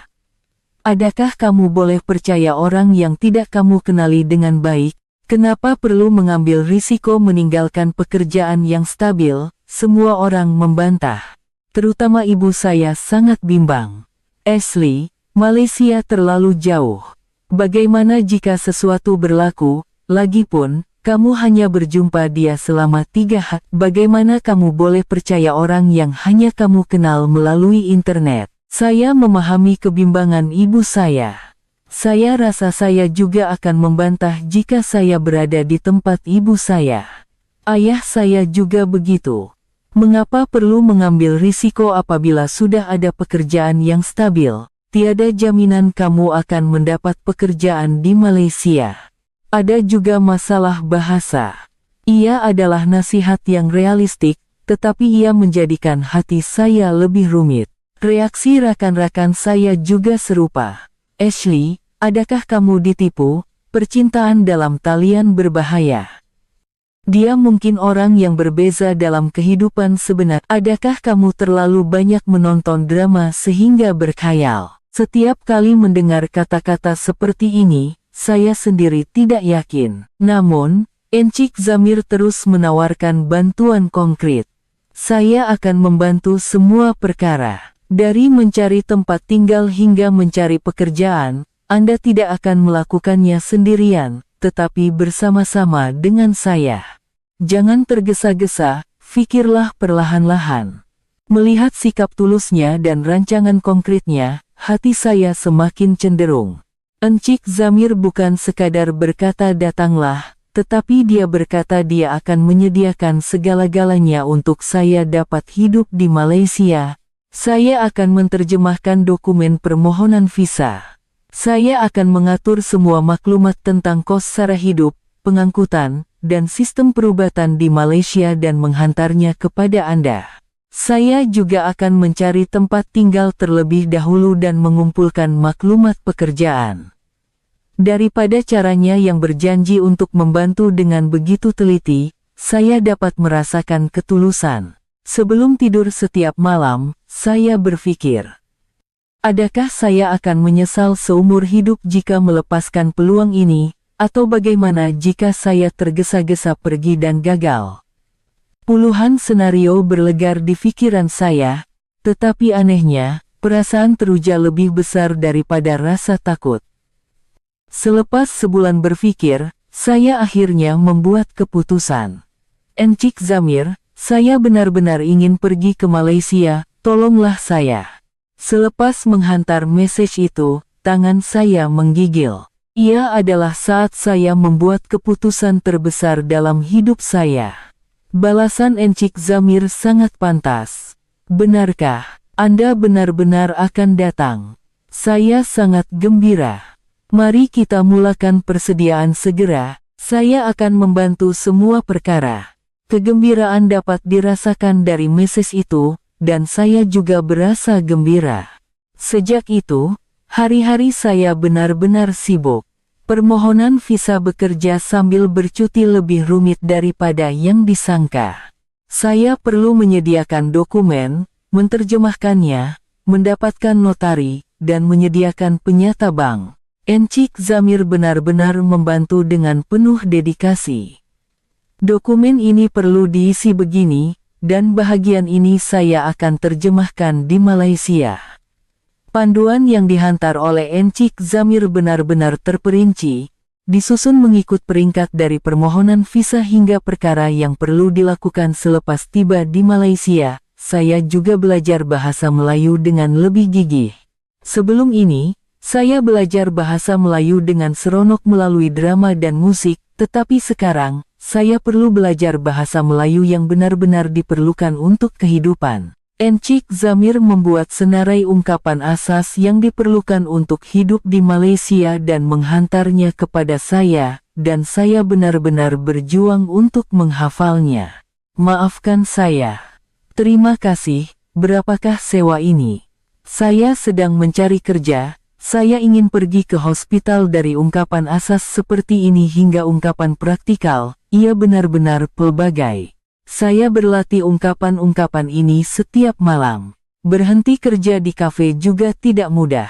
Adakah kamu boleh percaya orang yang tidak kamu kenali dengan baik? Kenapa perlu mengambil risiko meninggalkan pekerjaan yang stabil? Semua orang membantah. Terutama ibu saya sangat bimbang. Ashley, Malaysia terlalu jauh. Bagaimana jika sesuatu berlaku, lagipun, kamu hanya berjumpa dia selama 3 hari. Bagaimana kamu boleh percaya orang yang hanya kamu kenal melalui internet? Saya memahami kebimbangan ibu saya. Saya rasa saya juga akan membantah jika saya berada di tempat ibu saya. Ayah saya juga begitu. Mengapa perlu mengambil risiko apabila sudah ada pekerjaan yang stabil? Tiada jaminan kamu akan mendapat pekerjaan di Malaysia. Ada juga masalah bahasa. Ia adalah nasihat yang realistik, tetapi ia menjadikan hati saya lebih rumit. Reaksi rekan-rekan saya juga serupa. Ashley, adakah kamu ditipu? Percintaan dalam talian berbahaya. Dia mungkin orang yang berbeza dalam kehidupan sebenar. Adakah kamu terlalu banyak menonton drama sehingga berkhayal? Setiap kali mendengar kata-kata seperti ini, saya sendiri tidak yakin. Namun, Encik Zamir terus menawarkan bantuan konkret. Saya akan membantu semua perkara. Dari mencari tempat tinggal hingga mencari pekerjaan, Anda tidak akan melakukannya sendirian, tetapi bersama-sama dengan saya. Jangan tergesa-gesa, fikirlah perlahan-lahan. Melihat sikap tulusnya dan rancangan konkretnya, hati saya semakin cenderung. Encik Zamir bukan sekadar berkata datanglah, tetapi dia berkata dia akan menyediakan segala-galanya untuk saya dapat hidup di Malaysia. Saya akan menerjemahkan dokumen permohonan visa. Saya akan mengatur semua maklumat tentang kos sara hidup, pengangkutan, dan sistem perubatan di Malaysia dan menghantarnya kepada Anda. Saya juga akan mencari tempat tinggal terlebih dahulu dan mengumpulkan maklumat pekerjaan. Daripada caranya yang berjanji untuk membantu dengan begitu teliti, saya dapat merasakan ketulusan. Sebelum tidur setiap malam, saya berpikir, adakah saya akan menyesal seumur hidup jika melepaskan peluang ini, atau bagaimana jika saya tergesa-gesa pergi dan gagal? Puluhan senario berlegar di pikiran saya, tetapi anehnya, perasaan teruja lebih besar daripada rasa takut. Selepas sebulan berpikir, saya akhirnya membuat keputusan. Encik Zamir, saya benar-benar ingin pergi ke Malaysia, tolonglah saya. Selepas menghantar message itu, tangan saya menggigil. Ia adalah saat saya membuat keputusan terbesar dalam hidup saya. Balasan Encik Zamir sangat pantas. Benarkah, Anda benar-benar akan datang? Saya sangat gembira. Mari kita mulakan persediaan segera, saya akan membantu semua perkara. Kegembiraan dapat dirasakan dari message itu, dan saya juga berasa gembira. Sejak itu, hari-hari saya benar-benar sibuk. Permohonan visa bekerja sambil bercuti lebih rumit daripada yang disangka. Saya perlu menyediakan dokumen, menerjemahkannya, mendapatkan notari, dan menyediakan penyata bank. Encik Zamir benar-benar membantu dengan penuh dedikasi. Dokumen ini perlu diisi begini, dan bahagian ini saya akan terjemahkan di Malaysia. Panduan yang dihantar oleh Encik Zamir benar-benar terperinci, disusun mengikut peringkat dari permohonan visa hingga perkara yang perlu dilakukan selepas tiba di Malaysia. Saya juga belajar bahasa Melayu dengan lebih gigih. Sebelum ini, saya belajar bahasa Melayu dengan seronok melalui drama dan musik, tetapi sekarang, saya perlu belajar bahasa Melayu yang benar-benar diperlukan untuk kehidupan. Encik Zamir membuat senarai ungkapan asas yang diperlukan untuk hidup di Malaysia dan menghantarnya kepada saya, dan saya benar-benar berjuang untuk menghafalnya. Maafkan saya. Terima kasih, berapakah sewa ini? Saya sedang mencari kerja. Saya ingin pergi ke hospital dari ungkapan asas seperti ini hingga ungkapan praktikal. Ia benar-benar pelbagai. Saya berlatih ungkapan-ungkapan ini setiap malam. Berhenti kerja di kafe juga tidak mudah.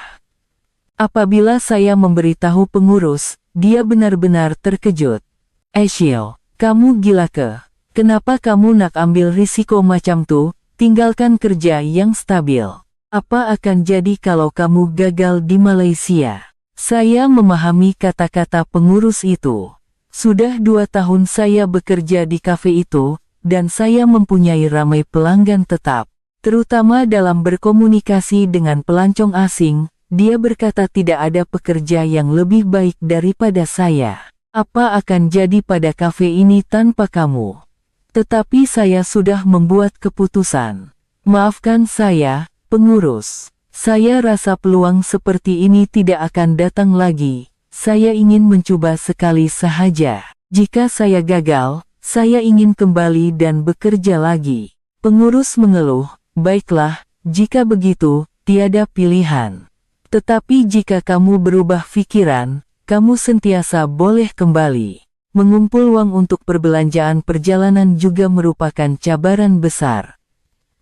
Apabila saya memberitahu pengurus, dia benar-benar terkejut. Ashil, kamu gila ke? Kenapa kamu nak ambil risiko macam tuh? Tinggalkan kerja yang stabil. Apa akan jadi kalau kamu gagal di Malaysia? Saya memahami kata-kata pengurus itu. Sudah 2 tahun saya bekerja di kafe itu, dan saya mempunyai ramai pelanggan tetap. Terutama dalam berkomunikasi dengan pelancong asing, dia berkata tidak ada pekerja yang lebih baik daripada saya. Apa akan jadi pada kafe ini tanpa kamu? Tetapi saya sudah membuat keputusan. Maafkan saya, pengurus. Saya rasa peluang seperti ini tidak akan datang lagi. Saya ingin mencoba sekali sahaja. Jika saya gagal, saya ingin kembali dan bekerja lagi. Pengurus mengeluh, baiklah, jika begitu, tiada pilihan. Tetapi jika kamu berubah pikiran, kamu sentiasa boleh kembali. Mengumpul uang untuk perbelanjaan perjalanan juga merupakan cabaran besar.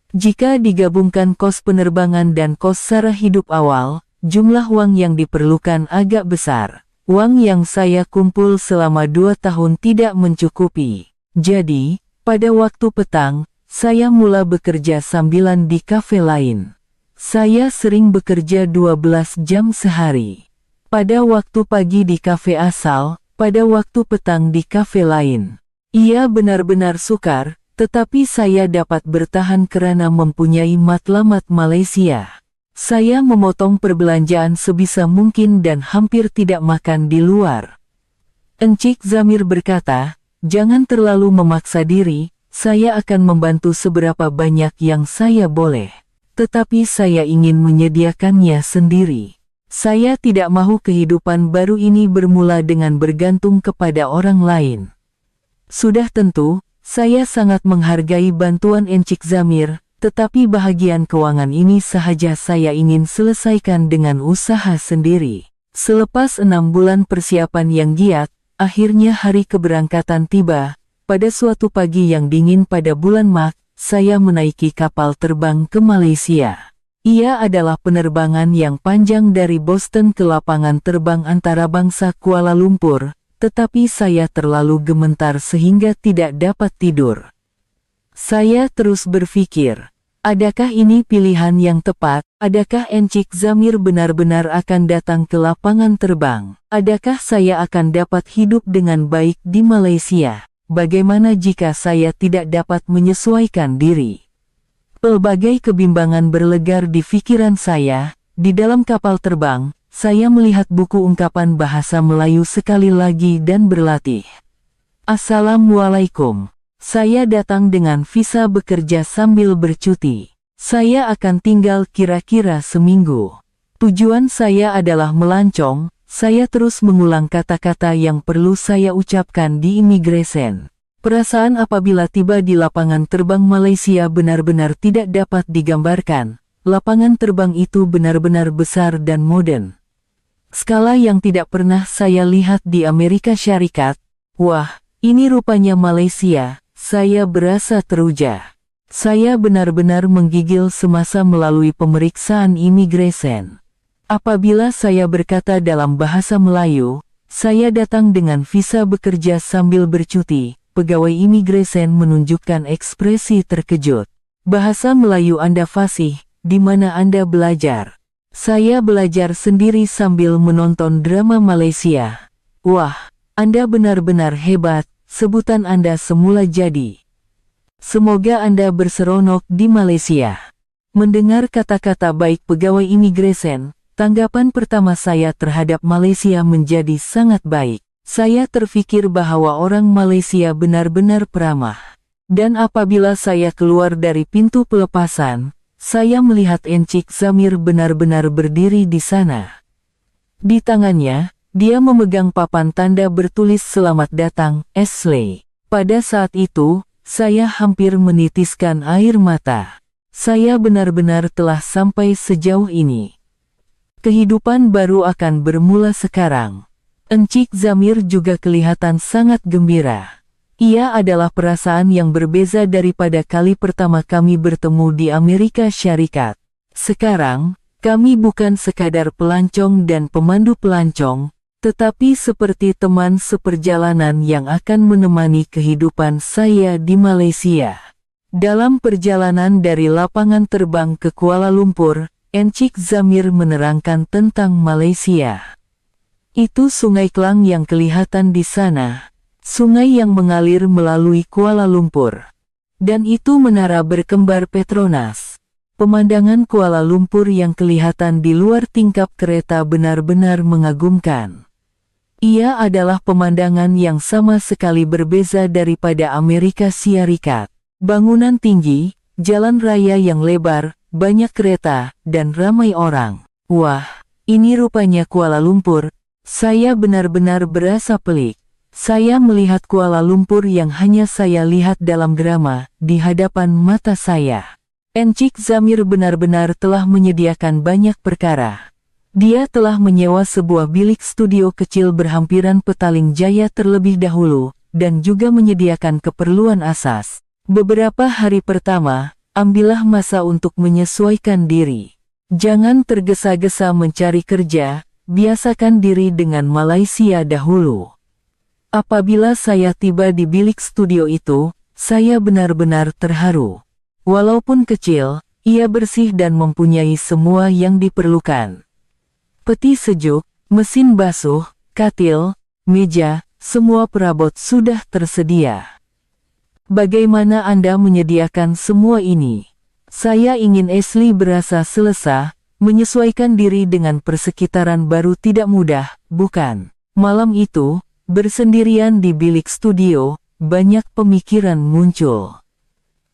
Jika digabungkan kos penerbangan dan kos sara hidup awal, jumlah uang yang diperlukan agak besar. Uang yang saya kumpul selama 2 tahun tidak mencukupi. Jadi, pada waktu petang, saya mula bekerja sambilan di kafe lain. Saya sering bekerja 12 jam sehari. Pada waktu pagi di kafe asal, pada waktu petang di kafe lain. Ia benar-benar sukar, tetapi saya dapat bertahan karena mempunyai matlamat Malaysia. Saya memotong perbelanjaan sebisa mungkin dan hampir tidak makan di luar. Encik Zamir berkata, jangan terlalu memaksa diri, saya akan membantu seberapa banyak yang saya boleh. Tetapi saya ingin menyediakannya sendiri. Saya tidak mahu kehidupan baru ini bermula dengan bergantung kepada orang lain. Sudah tentu, saya sangat menghargai bantuan Encik Zamir, tetapi bahagian keuangan ini sahaja saya ingin selesaikan dengan usaha sendiri. Selepas 6 bulan persiapan yang giat, akhirnya hari keberangkatan tiba. Pada suatu pagi yang dingin pada bulan Mac, saya menaiki kapal terbang ke Malaysia. Ia adalah penerbangan yang panjang dari Boston ke lapangan terbang antarabangsa Kuala Lumpur, tetapi saya terlalu gemetar sehingga tidak dapat tidur. Saya terus berpikir, adakah ini pilihan yang tepat? Adakah Encik Zamir benar-benar akan datang ke lapangan terbang? Adakah saya akan dapat hidup dengan baik di Malaysia? Bagaimana jika saya tidak dapat menyesuaikan diri? Pelbagai kebimbangan berlegar di pikiran saya. Di dalam kapal terbang, saya melihat buku ungkapan bahasa Melayu sekali lagi dan berlatih. Assalamualaikum. Saya datang dengan visa bekerja sambil bercuti. Saya akan tinggal kira-kira seminggu. Tujuan saya adalah melancong. Saya terus mengulang kata-kata yang perlu saya ucapkan di imigresen. Perasaan apabila tiba di lapangan terbang Malaysia benar-benar tidak dapat digambarkan. Lapangan terbang itu benar-benar besar dan modern. Skala yang tidak pernah saya lihat di Amerika Syarikat. Wah, ini rupanya Malaysia. Saya berasa teruja. Saya benar-benar menggigil semasa melalui pemeriksaan imigresen. Apabila saya berkata dalam bahasa Melayu, saya datang dengan visa bekerja sambil bercuti, pegawai imigresen menunjukkan ekspresi terkejut. Bahasa Melayu Anda fasih, di mana Anda belajar? Saya belajar sendiri sambil menonton drama Malaysia. Wah, Anda benar-benar hebat, sebutan Anda semula jadi. Semoga Anda berseronok di Malaysia. Mendengar kata-kata baik pegawai imigresen, tanggapan pertama saya terhadap Malaysia menjadi sangat baik. Saya terfikir bahwa orang Malaysia benar-benar peramah. Dan apabila saya keluar dari pintu pelepasan, saya melihat Encik Zamir benar-benar berdiri di sana. Di tangannya, dia memegang papan tanda bertulis "Selamat datang, Ashley." Pada saat itu, saya hampir menitiskan air mata. Saya benar-benar telah sampai sejauh ini. Kehidupan baru akan bermula sekarang. Encik Zamir juga kelihatan sangat gembira. Ia adalah perasaan yang berbeza daripada kali pertama kami bertemu di Amerika Syarikat. Sekarang, kami bukan sekadar pelancong dan pemandu pelancong, tetapi seperti teman seperjalanan yang akan menemani kehidupan saya di Malaysia. Dalam perjalanan dari lapangan terbang ke Kuala Lumpur, Encik Zamir menerangkan tentang Malaysia. Itu Sungai Klang yang kelihatan di sana. Sungai yang mengalir melalui Kuala Lumpur. Dan itu menara berkembar Petronas. Pemandangan Kuala Lumpur yang kelihatan di luar tingkap kereta benar-benar mengagumkan. Ia adalah pemandangan yang sama sekali berbeza daripada Amerika Syarikat. Bangunan tinggi, jalan raya yang lebar, banyak kereta, dan ramai orang. Wah, ini rupanya Kuala Lumpur. Saya benar-benar berasa pelik. Saya melihat Kuala Lumpur yang hanya saya lihat dalam drama, di hadapan mata saya. Encik Zamir benar-benar telah menyediakan banyak perkara. Dia telah menyewa sebuah bilik studio kecil berhampiran Petaling Jaya terlebih dahulu, dan juga menyediakan keperluan asas. Beberapa hari pertama, ambillah masa untuk menyesuaikan diri. Jangan tergesa-gesa mencari kerja, biasakan diri dengan Malaysia dahulu. Apabila saya tiba di bilik studio itu, saya benar-benar terharu. Walaupun kecil, ia bersih dan mempunyai semua yang diperlukan. Peti sejuk, mesin basuh, katil, meja, semua perabot sudah tersedia. Bagaimana Anda menyediakan semua ini? Saya ingin Ashley berasa selesa, menyesuaikan diri dengan persekitaran baru tidak mudah, bukan? Malam itu, bersendirian di bilik studio, banyak pemikiran muncul.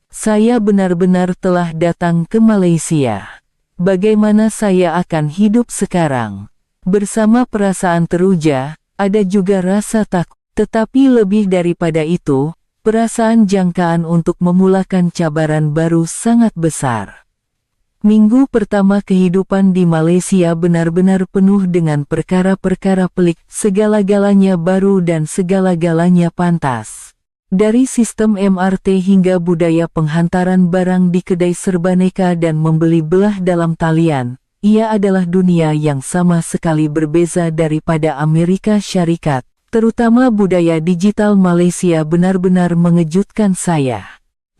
Saya benar-benar telah datang ke Malaysia. Bagaimana saya akan hidup sekarang? Bersama perasaan teruja, ada juga rasa takut. Tetapi lebih daripada itu, perasaan jangkaan untuk memulakan cabaran baru sangat besar. Minggu pertama kehidupan di Malaysia benar-benar penuh dengan perkara-perkara pelik, segala-galanya baru dan segala-galanya pantas. Dari sistem MRT hingga budaya penghantaran barang di kedai serbaneka dan membeli belah dalam talian, ia adalah dunia yang sama sekali berbeza daripada Amerika Syarikat. Terutama budaya digital Malaysia benar-benar mengejutkan saya.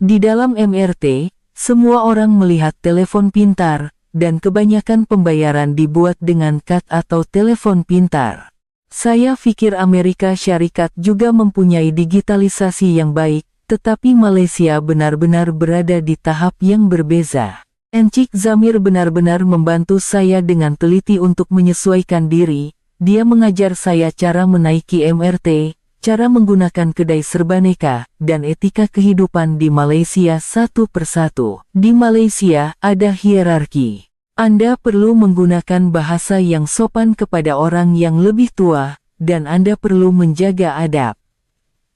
Di dalam MRT, semua orang melihat telepon pintar, dan kebanyakan pembayaran dibuat dengan kad atau telepon pintar. Saya pikir Amerika Syarikat juga mempunyai digitalisasi yang baik, tetapi Malaysia benar-benar berada di tahap yang berbeza. Encik Zamir benar-benar membantu saya dengan teliti untuk menyesuaikan diri. Dia mengajar saya cara menaiki MRT, cara menggunakan kedai serbaneka, dan etika kehidupan di Malaysia satu persatu. Di Malaysia, ada hierarki. Anda perlu menggunakan bahasa yang sopan kepada orang yang lebih tua, dan Anda perlu menjaga adab.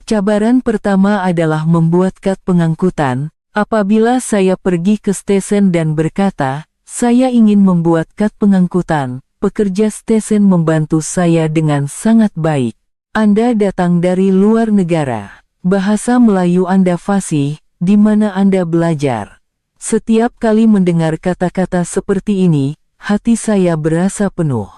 Cabaran pertama adalah membuat kad pengangkutan. Apabila saya pergi ke stesen dan berkata, saya ingin membuat kad pengangkutan, pekerja stesen membantu saya dengan sangat baik. Anda datang dari luar negara. Bahasa Melayu Anda fasih, di mana Anda belajar. Setiap kali mendengar kata-kata seperti ini, hati saya berasa penuh.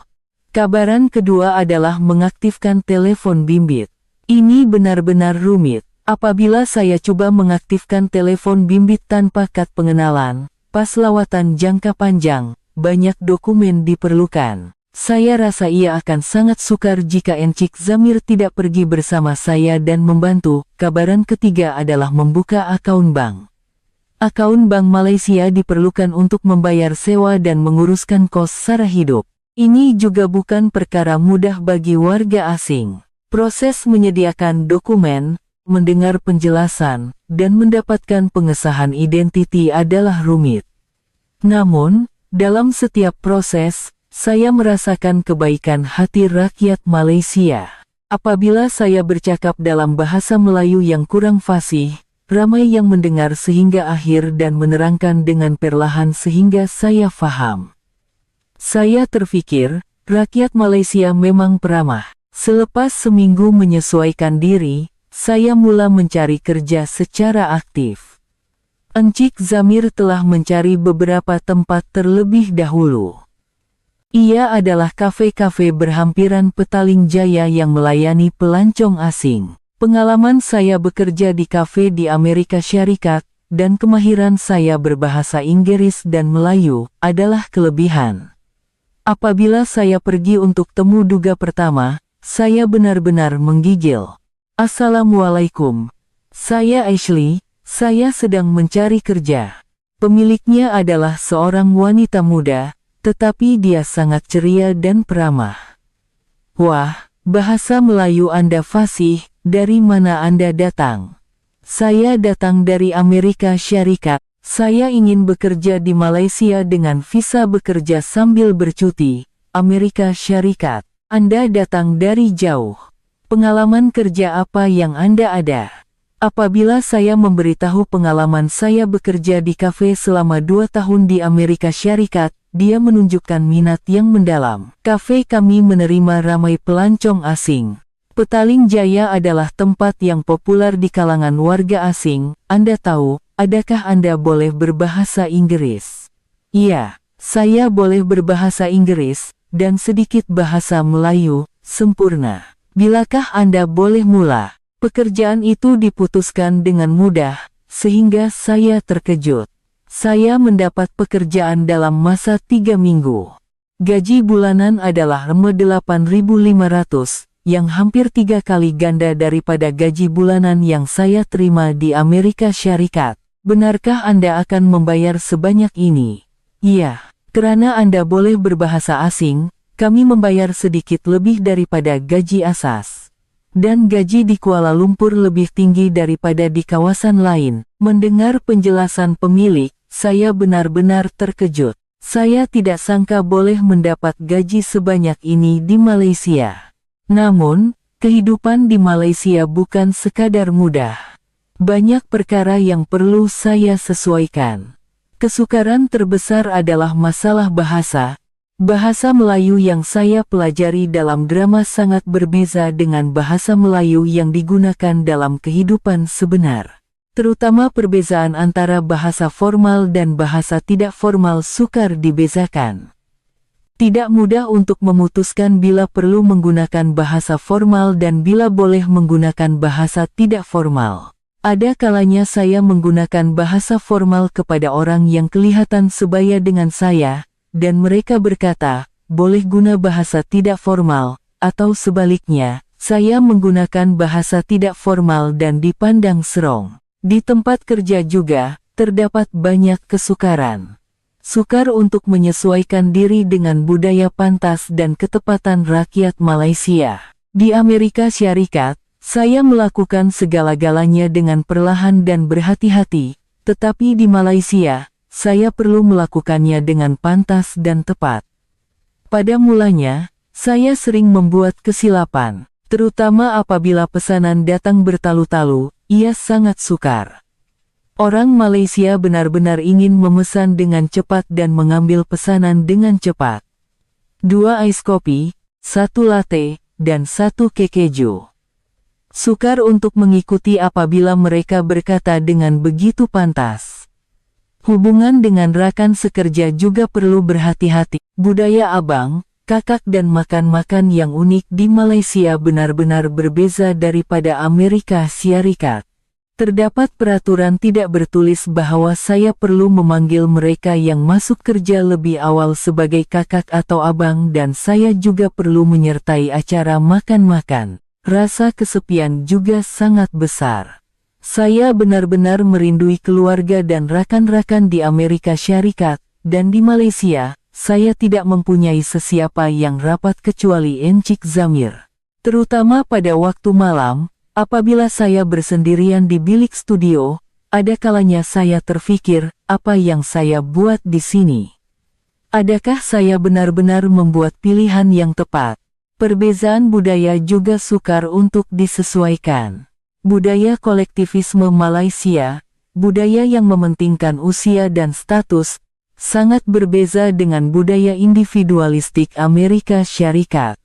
Cabaran kedua adalah mengaktifkan telepon bimbit. Ini benar-benar rumit. Apabila saya coba mengaktifkan telepon bimbit tanpa kad pengenalan, pas lawatan jangka panjang, banyak dokumen diperlukan. Saya rasa ia akan sangat sukar jika Encik Zamir tidak pergi bersama saya dan membantu. Cabaran ketiga adalah membuka akaun bank. Akaun bank Malaysia diperlukan untuk membayar sewa dan menguruskan kos sara hidup. Ini juga bukan perkara mudah bagi warga asing. Proses menyediakan dokumen, mendengar penjelasan, dan mendapatkan pengesahan identiti adalah rumit. Namun, dalam setiap proses, saya merasakan kebaikan hati rakyat Malaysia. Apabila saya bercakap dalam bahasa Melayu yang kurang fasih, ramai yang mendengar sehingga akhir dan menerangkan dengan perlahan sehingga saya faham. Saya terfikir, rakyat Malaysia memang peramah. Selepas seminggu menyesuaikan diri, saya mula mencari kerja secara aktif. Encik Zamir telah mencari beberapa tempat terlebih dahulu. Ia adalah kafe-kafe berhampiran Petaling Jaya yang melayani pelancong asing. Pengalaman saya bekerja di kafe di Amerika Syarikat, dan kemahiran saya berbahasa Inggris dan Melayu, adalah kelebihan. Apabila saya pergi untuk temu duga pertama, saya benar-benar menggigil. Assalamualaikum. Saya Ashley, saya sedang mencari kerja. Pemiliknya adalah seorang wanita muda, tetapi dia sangat ceria dan peramah. Wah, bahasa Melayu Anda fasih, dari mana Anda datang? Saya datang dari Amerika Syarikat. Saya ingin bekerja di Malaysia dengan visa bekerja sambil bercuti. Amerika Syarikat. Anda datang dari jauh. Pengalaman kerja apa yang Anda ada? Apabila saya memberitahu pengalaman saya bekerja di kafe selama 2 tahun di Amerika Syarikat, dia menunjukkan minat yang mendalam. Kafe kami menerima ramai pelancong asing. Petaling Jaya adalah tempat yang populer di kalangan warga asing. Anda tahu, adakah Anda boleh berbahasa Inggris? Iya, saya boleh berbahasa Inggris, dan sedikit bahasa Melayu, sempurna. Bilakah Anda boleh mula? Pekerjaan itu diputuskan dengan mudah, sehingga saya terkejut. Saya mendapat pekerjaan dalam masa 3 minggu. Gaji bulanan adalah Rp8.500, yang hampir 3 kali ganda daripada gaji bulanan yang saya terima di Amerika Syarikat. Benarkah Anda akan membayar sebanyak ini? Iya, karena Anda boleh berbahasa asing, kami membayar sedikit lebih daripada gaji asas. Dan gaji di Kuala Lumpur lebih tinggi daripada di kawasan lain. Mendengar penjelasan pemilik, saya benar-benar terkejut. Saya tidak sangka boleh mendapat gaji sebanyak ini di Malaysia. Namun, kehidupan di Malaysia bukan sekadar mudah. Banyak perkara yang perlu saya sesuaikan. Kesukaran terbesar adalah masalah bahasa. Bahasa Melayu yang saya pelajari dalam drama sangat berbeza dengan bahasa Melayu yang digunakan dalam kehidupan sebenar. Terutama perbezaan antara bahasa formal dan bahasa tidak formal sukar dibezakan. Tidak mudah untuk memutuskan bila perlu menggunakan bahasa formal dan bila boleh menggunakan bahasa tidak formal. Ada kalanya saya menggunakan bahasa formal kepada orang yang kelihatan sebaya dengan saya, dan mereka berkata, boleh guna bahasa tidak formal, atau sebaliknya, saya menggunakan bahasa tidak formal dan dipandang serong. Di tempat kerja juga, terdapat banyak kesukaran. Sukar untuk menyesuaikan diri dengan budaya pantas dan ketepatan rakyat Malaysia. Di Amerika Syarikat, saya melakukan segala-galanya dengan perlahan dan berhati-hati, tetapi di Malaysia, saya perlu melakukannya dengan pantas dan tepat. Pada mulanya, saya sering membuat kesilapan, terutama apabila pesanan datang bertalu-talu. Ia sangat sukar. Orang Malaysia benar-benar ingin memesan dengan cepat dan mengambil pesanan dengan cepat. 2 ais kopi, 1 latte, dan 1 keju. Sukar untuk mengikuti apabila mereka berkata dengan begitu pantas. Hubungan dengan rakan sekerja juga perlu berhati-hati. Budaya abang, kakak dan makan-makan yang unik di Malaysia benar-benar berbeza daripada Amerika Syarikat. Terdapat peraturan tidak bertulis bahwa saya perlu memanggil mereka yang masuk kerja lebih awal sebagai kakak atau abang dan saya juga perlu menyertai acara makan-makan. Rasa kesepian juga sangat besar. Saya benar-benar merindui keluarga dan rakan-rakan di Amerika Syarikat, dan di Malaysia, saya tidak mempunyai sesiapa yang rapat kecuali Encik Zamir. Terutama pada waktu malam, apabila saya bersendirian di bilik studio, ada kalanya saya terfikir, apa yang saya buat di sini? Adakah saya benar-benar membuat pilihan yang tepat? Perbezaan budaya juga sukar untuk disesuaikan. Budaya kolektivisme Malaysia, budaya yang mementingkan usia dan status, sangat berbeza dengan budaya individualistik Amerika Syarikat.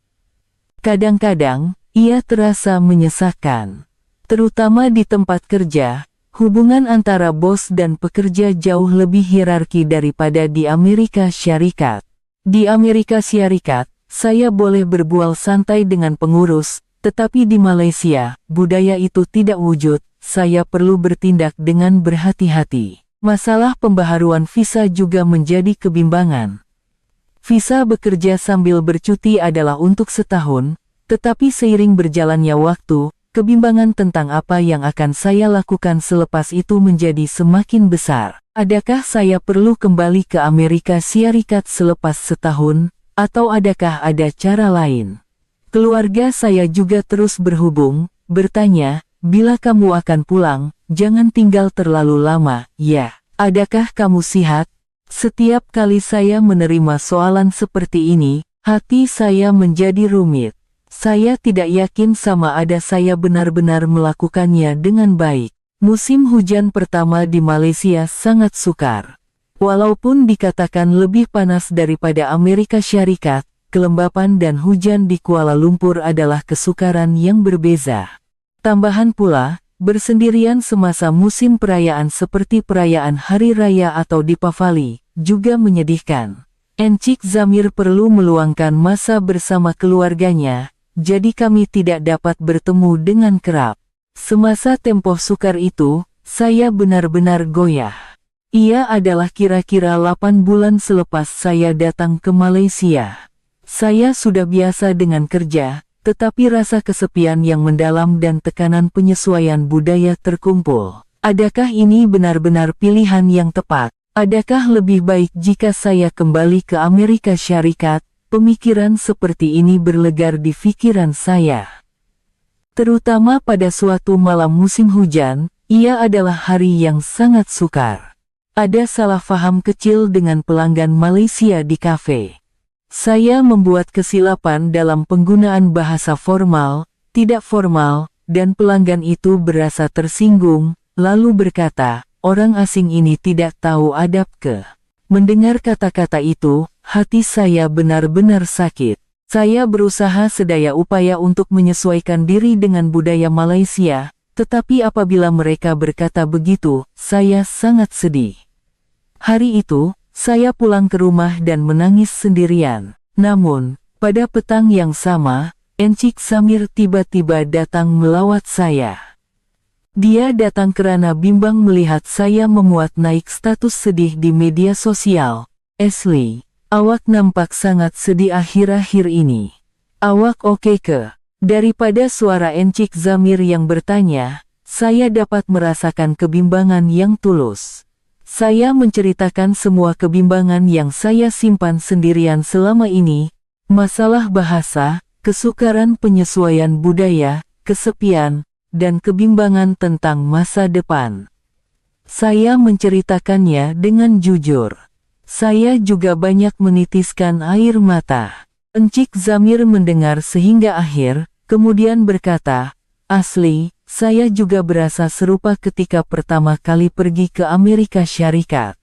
Kadang-kadang, ia terasa menyesakkan. Terutama di tempat kerja, hubungan antara bos dan pekerja jauh lebih hierarki daripada di Amerika Syarikat. Di Amerika Syarikat, saya boleh berbual santai dengan pengurus, tetapi di Malaysia, budaya itu tidak wujud, saya perlu bertindak dengan berhati-hati. Masalah pembaharuan visa juga menjadi kebimbangan. Visa bekerja sambil bercuti adalah untuk setahun, tetapi seiring berjalannya waktu, kebimbangan tentang apa yang akan saya lakukan selepas itu menjadi semakin besar. Adakah saya perlu kembali ke Amerika Syarikat selepas setahun, atau adakah ada cara lain? Keluarga saya juga terus bertanya, bila kamu akan pulang, jangan tinggal terlalu lama, ya. Adakah kamu sihat? Setiap kali saya menerima soalan seperti ini, hati saya menjadi rumit. Saya tidak yakin sama ada saya benar-benar melakukannya dengan baik. Musim hujan pertama di Malaysia sangat sukar. Walaupun dikatakan lebih panas daripada Amerika Syarikat, kelembapan dan hujan di Kuala Lumpur adalah kesukaran yang berbeza. Tambahan pula, bersendirian semasa musim perayaan seperti perayaan Hari Raya atau Deepavali, juga menyedihkan. Encik Zamir perlu meluangkan masa bersama keluarganya, jadi kami tidak dapat bertemu dengan kerap. Semasa tempoh sukar itu, saya benar-benar goyah. Ia adalah kira-kira 8 bulan selepas saya datang ke Malaysia. Saya sudah biasa dengan kerja, tetapi rasa kesepian yang mendalam dan tekanan penyesuaian budaya terkumpul. Adakah ini benar-benar pilihan yang tepat? Adakah lebih baik jika saya kembali ke Amerika Syarikat? Pemikiran seperti ini berlegar di pikiran saya. Terutama pada suatu malam musim hujan, ia adalah hari yang sangat sukar. Ada salah faham kecil dengan pelanggan Malaysia di kafe. Saya membuat kesilapan dalam penggunaan bahasa formal, tidak formal, dan pelanggan itu berasa tersinggung, lalu berkata, orang asing ini tidak tahu adab ke. Mendengar kata-kata itu, hati saya benar-benar sakit. Saya berusaha sedaya upaya untuk menyesuaikan diri dengan budaya Malaysia, tetapi apabila mereka berkata begitu, saya sangat sedih. Hari itu, saya pulang ke rumah dan menangis sendirian. Namun, pada petang yang sama, Encik Zamir tiba-tiba datang melawat saya. Dia datang karena bimbang melihat saya memuat naik status sedih di media sosial. Ashley, awak nampak sangat sedih akhir-akhir ini. Awak oke ke? Daripada suara Encik Zamir yang bertanya, saya dapat merasakan kebimbangan yang tulus. Saya menceritakan semua kebimbangan yang saya simpan sendirian selama ini, masalah bahasa, kesukaran penyesuaian budaya, kesepian, dan kebimbangan tentang masa depan. Saya menceritakannya dengan jujur. Saya juga banyak menitiskan air mata. Encik Zamir mendengar sehingga akhir, kemudian berkata, Asli, saya juga berasa serupa ketika pertama kali pergi ke Amerika Syarikat.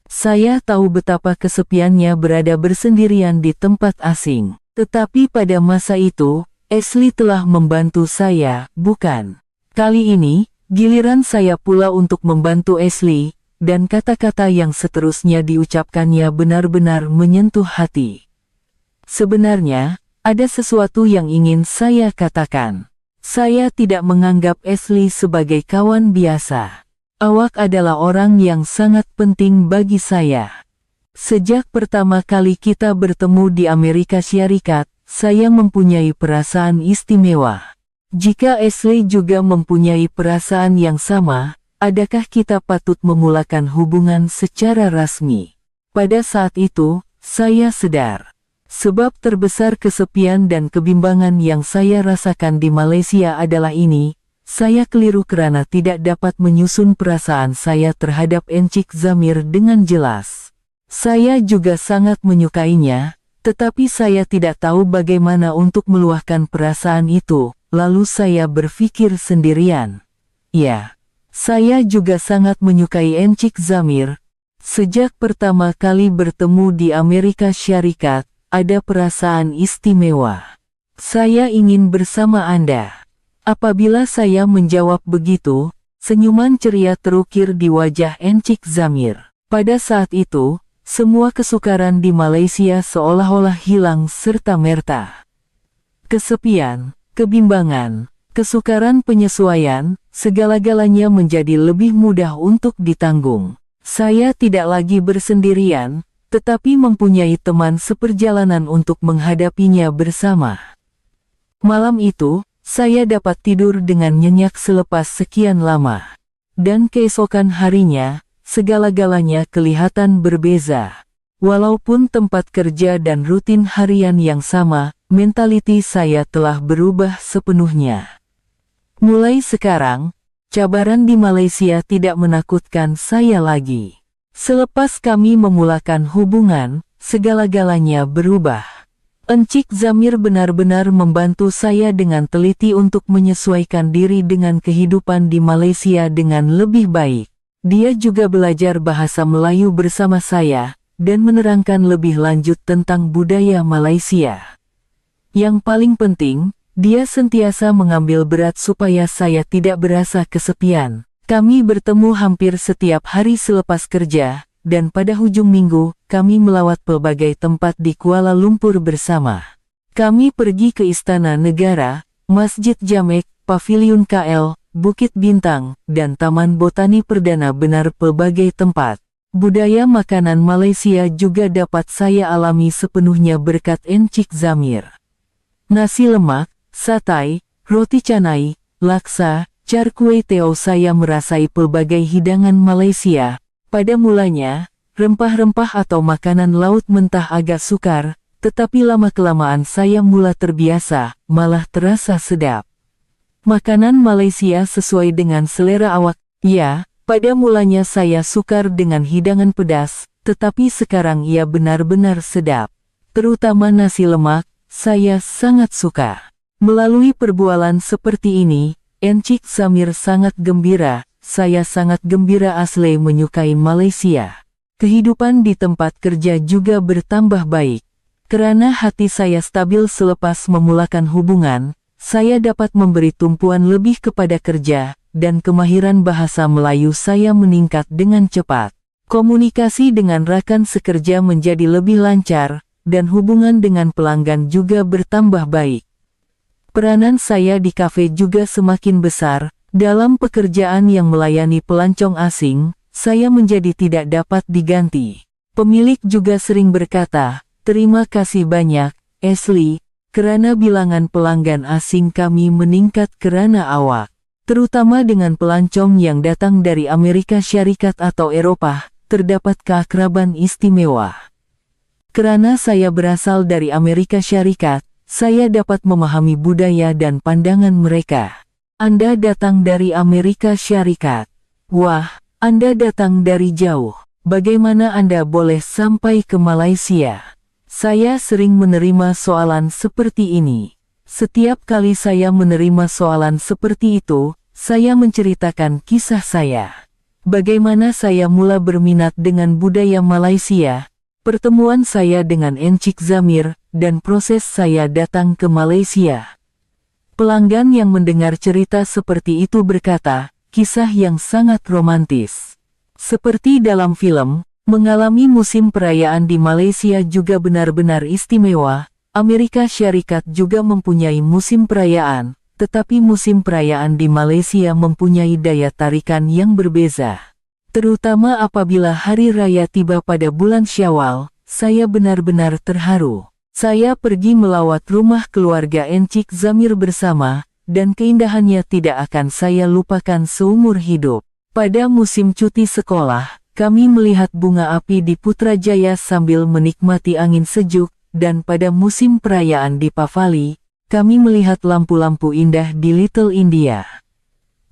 Saya tahu betapa kesepiannya berada bersendirian di tempat asing. Tetapi pada masa itu, Ashley telah membantu saya, bukan? Kali ini, giliran saya pula untuk membantu Ashley, dan kata-kata yang seterusnya diucapkannya benar-benar menyentuh hati. Sebenarnya, ada sesuatu yang ingin saya katakan. Saya tidak menganggap Ashley sebagai kawan biasa. Awak adalah orang yang sangat penting bagi saya. Sejak pertama kali kita bertemu di Amerika Syarikat, saya mempunyai perasaan istimewa. Jika Ashley juga mempunyai perasaan yang sama, adakah kita patut memulakan hubungan secara rasmi? Pada saat itu, saya sadar. Sebab terbesar kesepian dan kebimbangan yang saya rasakan di Malaysia adalah ini, saya keliru karena tidak dapat menyusun perasaan saya terhadap Encik Zamir dengan jelas. Saya juga sangat menyukainya, tetapi saya tidak tahu bagaimana untuk meluahkan perasaan itu, lalu saya berpikir sendirian. Ya, saya juga sangat menyukai Encik Zamir. Sejak pertama kali bertemu di Amerika Syarikat, ada perasaan istimewa. Saya ingin bersama Anda. Apabila saya menjawab begitu, senyuman ceria terukir di wajah Encik Zamir. Pada saat itu, semua kesukaran di Malaysia seolah-olah hilang serta-merta. Kesepian, kebimbangan, kesukaran penyesuaian, segala-galanya menjadi lebih mudah untuk ditanggung. Saya tidak lagi bersendirian, tetapi mempunyai teman seperjalanan untuk menghadapinya bersama. Malam itu, saya dapat tidur dengan nyenyak selepas sekian lama. Dan keesokan harinya, segala-galanya kelihatan berbeza. Walaupun tempat kerja dan rutin harian yang sama, mentaliti saya telah berubah sepenuhnya. Mulai sekarang, cabaran di Malaysia tidak menakutkan saya lagi. Selepas kami memulakan hubungan, segala-galanya berubah. Encik Zamir benar-benar membantu saya dengan teliti untuk menyesuaikan diri dengan kehidupan di Malaysia dengan lebih baik. Dia juga belajar bahasa Melayu bersama saya, dan menerangkan lebih lanjut tentang budaya Malaysia. Yang paling penting, dia sentiasa mengambil berat supaya saya tidak berasa kesepian. Kami bertemu hampir setiap hari selepas kerja, dan pada hujung minggu, kami melawat pelbagai tempat di Kuala Lumpur bersama. Kami pergi ke Istana Negara, Masjid Jamek, Paviliun KL, Bukit Bintang, dan Taman Botani Perdana benar pelbagai tempat. Budaya makanan Malaysia juga dapat saya alami sepenuhnya berkat Encik Zamir. Nasi lemak, satai, roti canai, laksa, char kway teow, saya merasai pelbagai hidangan Malaysia. Pada mulanya, rempah-rempah atau makanan laut mentah agak sukar, tetapi lama-kelamaan saya mula terbiasa, malah terasa sedap. Makanan Malaysia sesuai dengan selera awak. Ya, pada mulanya saya sukar dengan hidangan pedas, tetapi sekarang ia benar-benar sedap. Terutama nasi lemak, saya sangat suka. Melalui perbualan seperti ini, Encik Zamir sangat gembira. Saya sangat gembira asli menyukai Malaysia. Kehidupan di tempat kerja juga bertambah baik. Kerana hati saya stabil selepas memulakan hubungan, saya dapat memberi tumpuan lebih kepada kerja, dan kemahiran bahasa Melayu saya meningkat dengan cepat. Komunikasi dengan rakan sekerja menjadi lebih lancar, dan hubungan dengan pelanggan juga bertambah baik. Peranan saya di kafe juga semakin besar. Dalam pekerjaan yang melayani pelancong asing, saya menjadi tidak dapat diganti. Pemilik juga sering berkata, "Terima kasih banyak, Ashley, kerana bilangan pelanggan asing kami meningkat kerana awak." Terutama dengan pelancong yang datang dari Amerika Syarikat atau Eropah, terdapat keakraban istimewa. Kerana saya berasal dari Amerika Syarikat, saya dapat memahami budaya dan pandangan mereka. Anda datang dari Amerika Syarikat. Wah, Anda datang dari jauh. Bagaimana Anda boleh sampai ke Malaysia? Saya sering menerima soalan seperti ini. Setiap kali saya menerima soalan seperti itu, saya menceritakan kisah saya. Bagaimana saya mula berminat dengan budaya Malaysia, pertemuan saya dengan Encik Zamir, dan proses saya datang ke Malaysia. Pelanggan yang mendengar cerita seperti itu berkata, kisah yang sangat romantis. Seperti dalam film, mengalami musim perayaan di Malaysia juga benar-benar istimewa. Amerika Syarikat juga mempunyai musim perayaan, tetapi musim perayaan di Malaysia mempunyai daya tarikan yang berbeza. Terutama apabila hari raya tiba pada bulan Syawal, saya benar-benar terharu. Saya pergi melawat rumah keluarga Encik Zamir bersama, dan keindahannya tidak akan saya lupakan seumur hidup. Pada musim cuti sekolah, kami melihat bunga api di Putrajaya sambil menikmati angin sejuk, dan pada musim perayaan di Pavali, kami melihat lampu-lampu indah di Little India.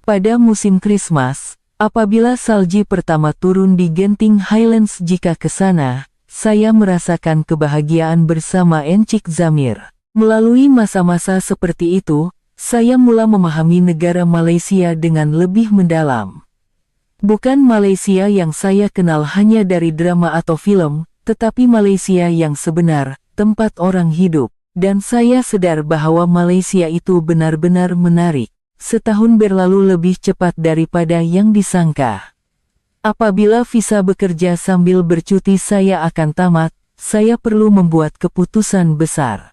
Pada musim Krismas, apabila salji pertama turun di Genting Highlands, jika ke sana, saya merasakan kebahagiaan bersama Encik Zamir. Melalui masa-masa seperti itu, saya mula memahami negara Malaysia dengan lebih mendalam. Bukan Malaysia yang saya kenal hanya dari drama atau film, tetapi Malaysia yang sebenar, tempat orang hidup. Dan saya sadar bahwa Malaysia itu benar-benar menarik. setahun berlalu lebih cepat daripada yang disangka. Apabila visa bekerja sambil bercuti saya akan tamat, saya perlu membuat keputusan besar.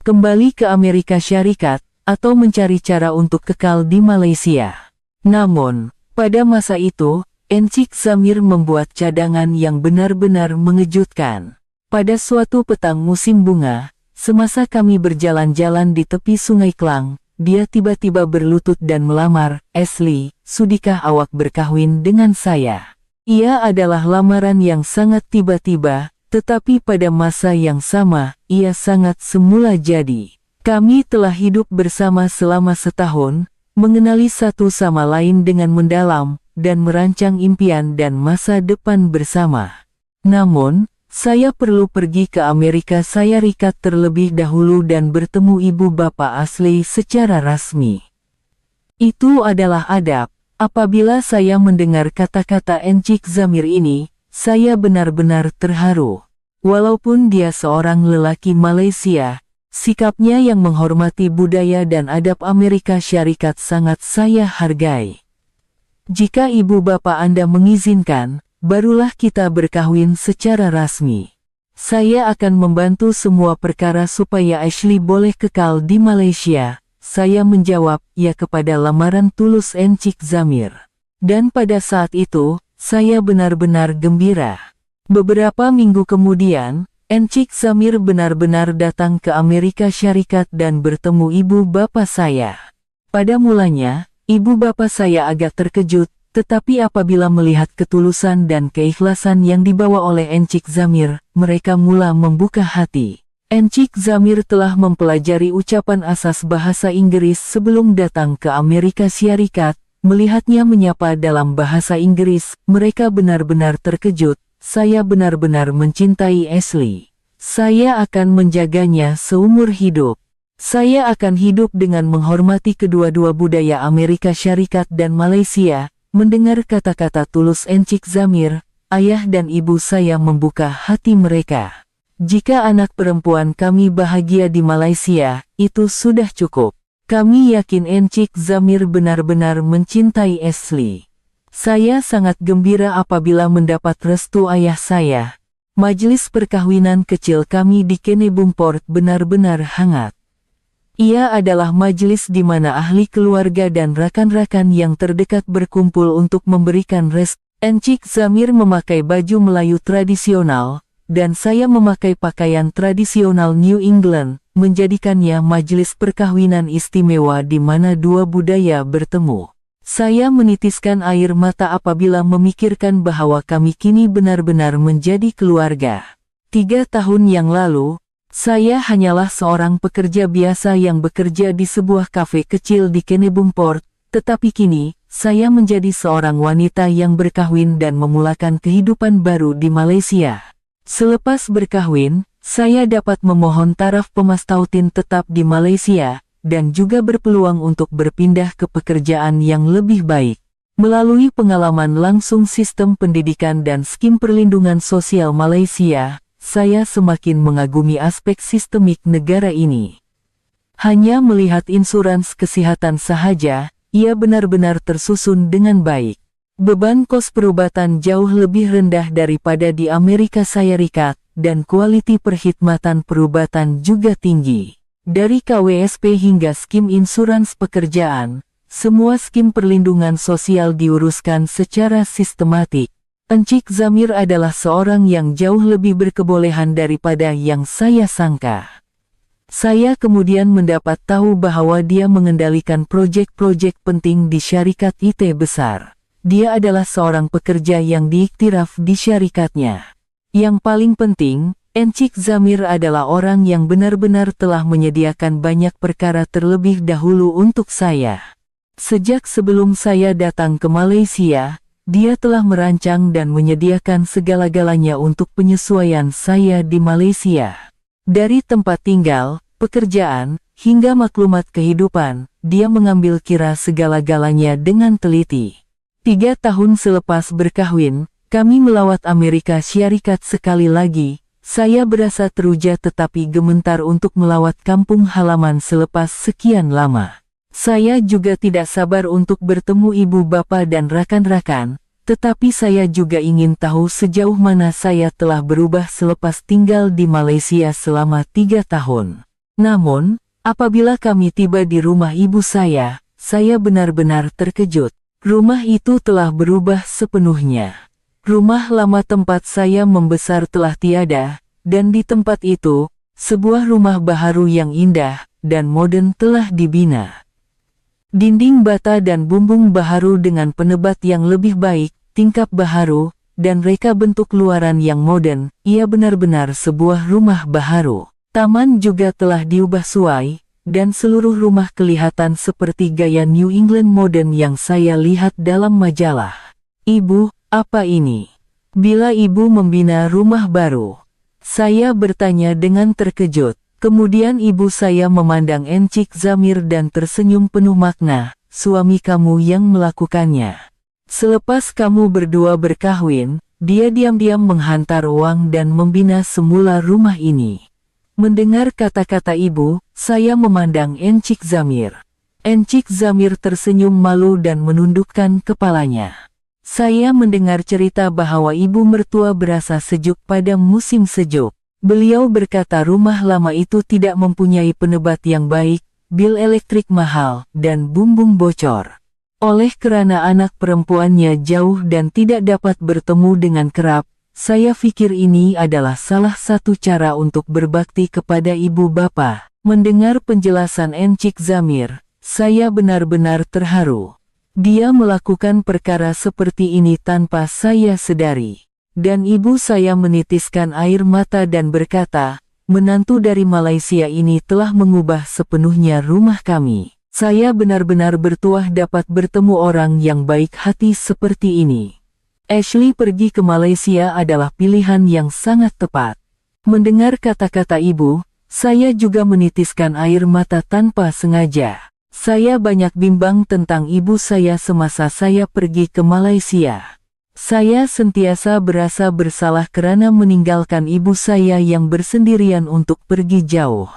Kembali ke Amerika Syarikat, atau mencari cara untuk kekal di Malaysia. Namun, pada masa itu, Encik Zamir membuat cadangan yang benar-benar mengejutkan. Pada suatu petang musim bunga, semasa kami berjalan-jalan di tepi Sungai Klang, dia tiba-tiba berlutut dan melamar, "Ashley, sudikah awak berkahwin dengan saya?" Ia adalah lamaran yang sangat tiba-tiba, tetapi pada masa yang sama, ia sangat semula jadi. Kami telah hidup bersama selama setahun, mengenali satu sama lain dengan mendalam, dan merancang impian dan masa depan bersama. Namun, saya perlu pergi ke Amerika Syarikat terlebih dahulu dan bertemu ibu bapak Ashley secara rasmi. Itu adalah adab. Apabila saya mendengar kata-kata Encik Zamir ini, saya benar-benar terharu. Walaupun dia seorang lelaki Malaysia, sikapnya yang menghormati budaya dan adab Amerika Syarikat sangat saya hargai. Jika ibu bapak Anda mengizinkan, barulah kita berkahwin secara rasmi. Saya akan membantu semua perkara supaya Ashley boleh kekal di Malaysia. Saya menjawab ya kepada lamaran tulus Encik Zamir. Dan pada saat itu, saya benar-benar gembira. Beberapa minggu kemudian, Encik Zamir benar-benar datang ke Amerika Syarikat dan bertemu ibu bapak saya. Pada mulanya, ibu bapak saya agak terkejut, tetapi apabila melihat ketulusan dan keikhlasan yang dibawa oleh Encik Zamir, mereka mula membuka hati. Encik Zamir telah mempelajari ucapan asas bahasa Inggris sebelum datang ke Amerika Syarikat. Melihatnya menyapa dalam bahasa Inggris, mereka benar-benar terkejut. Saya benar-benar mencintai Ashley. Saya akan menjaganya seumur hidup. Saya akan hidup dengan menghormati kedua-dua budaya Amerika Syarikat dan Malaysia. Mendengar kata-kata tulus Encik Zamir, ayah dan ibu saya membuka hati mereka. Jika anak perempuan kami bahagia di Malaysia, itu sudah cukup. Kami yakin Encik Zamir benar-benar mencintai Ashley. Saya sangat gembira apabila mendapat restu ayah saya. Majelis perkahwinan kecil kami di Kennebunkport benar-benar hangat. Ia adalah majelis di mana ahli keluarga dan rakan-rakan yang terdekat berkumpul untuk memberikan restu. Encik Zamir memakai baju Melayu tradisional, dan saya memakai pakaian tradisional New England, menjadikannya majelis perkahwinan istimewa di mana dua budaya bertemu. Saya menitiskan air mata apabila memikirkan bahwa kami kini benar-benar menjadi keluarga. 3 tahun yang lalu, saya hanyalah seorang pekerja biasa yang bekerja di sebuah kafe kecil di Kennebunkport, tetapi kini, saya menjadi seorang wanita yang berkahwin dan memulakan kehidupan baru di Malaysia. Selepas berkahwin, saya dapat memohon taraf pemastautin tetap di Malaysia, dan juga berpeluang untuk berpindah ke pekerjaan yang lebih baik. Melalui pengalaman langsung sistem pendidikan dan skim perlindungan sosial Malaysia, saya semakin mengagumi aspek sistemik negara ini. Hanya melihat insurans kesehatan sahaja, ia benar-benar tersusun dengan baik. Beban kos perubatan jauh lebih rendah daripada di Amerika Syarikat, dan kualiti perkhidmatan perubatan juga tinggi. Dari KWSP hingga skim insurans pekerjaan, semua skim perlindungan sosial diuruskan secara sistematik. Encik Zamir adalah seorang yang jauh lebih berkebolehan daripada yang saya sangka. Saya kemudian mendapat tahu bahwa dia mengendalikan proyek-proyek penting di syarikat IT besar. Dia adalah seorang pekerja yang diiktiraf di syarikatnya. Yang paling penting, Encik Zamir adalah orang yang benar-benar telah menyediakan banyak perkara terlebih dahulu untuk saya. Sejak sebelum saya datang ke Malaysia, dia telah merancang dan menyediakan segala-galanya untuk penyesuaian saya di Malaysia. Dari tempat tinggal, pekerjaan, hingga maklumat kehidupan, dia mengambil kira segala-galanya dengan teliti. 3 tahun selepas berkahwin, kami melawat Amerika Syarikat sekali lagi. Saya berasa teruja tetapi gemetar untuk melawat kampung halaman selepas sekian lama. Saya juga tidak sabar untuk bertemu ibu bapak dan rakan-rakan, tetapi saya juga ingin tahu sejauh mana saya telah berubah selepas tinggal di Malaysia selama 3 tahun. Namun, apabila kami tiba di rumah ibu saya benar-benar terkejut. Rumah itu telah berubah sepenuhnya. Rumah lama tempat saya membesar telah tiada, dan di tempat itu, sebuah rumah baharu yang indah dan modern telah dibina. Dinding bata dan bumbung baharu dengan penebat yang lebih baik, tingkap baharu, dan reka bentuk luaran yang modern, ia benar-benar sebuah rumah baharu. Taman juga telah diubah suai, dan seluruh rumah kelihatan seperti gaya New England modern yang saya lihat dalam majalah. Ibu, apa ini? Bila ibu membina rumah baru? Saya bertanya dengan terkejut. Kemudian ibu saya memandang Encik Zamir dan tersenyum penuh makna, suami kamu yang melakukannya. Selepas kamu berdua berkahwin, dia diam-diam menghantar uang dan membina semula rumah ini. Mendengar kata-kata ibu, saya memandang Encik Zamir. Encik Zamir tersenyum malu dan menundukkan kepalanya. Saya mendengar cerita bahwa ibu mertua berasa sejuk pada musim sejuk. Beliau berkata rumah lama itu tidak mempunyai penebat yang baik, bil elektrik mahal, dan bumbung bocor. Oleh karena anak perempuannya jauh dan tidak dapat bertemu dengan kerap, saya pikir ini adalah salah satu cara untuk berbakti kepada ibu bapa. Mendengar penjelasan Encik Zamir, saya benar-benar terharu. Dia melakukan perkara seperti ini tanpa saya sedari. Dan ibu saya menitiskan air mata dan berkata, menantu dari Malaysia ini telah mengubah sepenuhnya rumah kami. Saya benar-benar bertuah dapat bertemu orang yang baik hati seperti ini. Ashley pergi ke Malaysia adalah pilihan yang sangat tepat. Mendengar kata-kata ibu, saya juga menitiskan air mata tanpa sengaja. Saya banyak bimbang tentang ibu saya semasa saya pergi ke Malaysia. Saya sentiasa berasa bersalah karena meninggalkan ibu saya yang bersendirian untuk pergi jauh.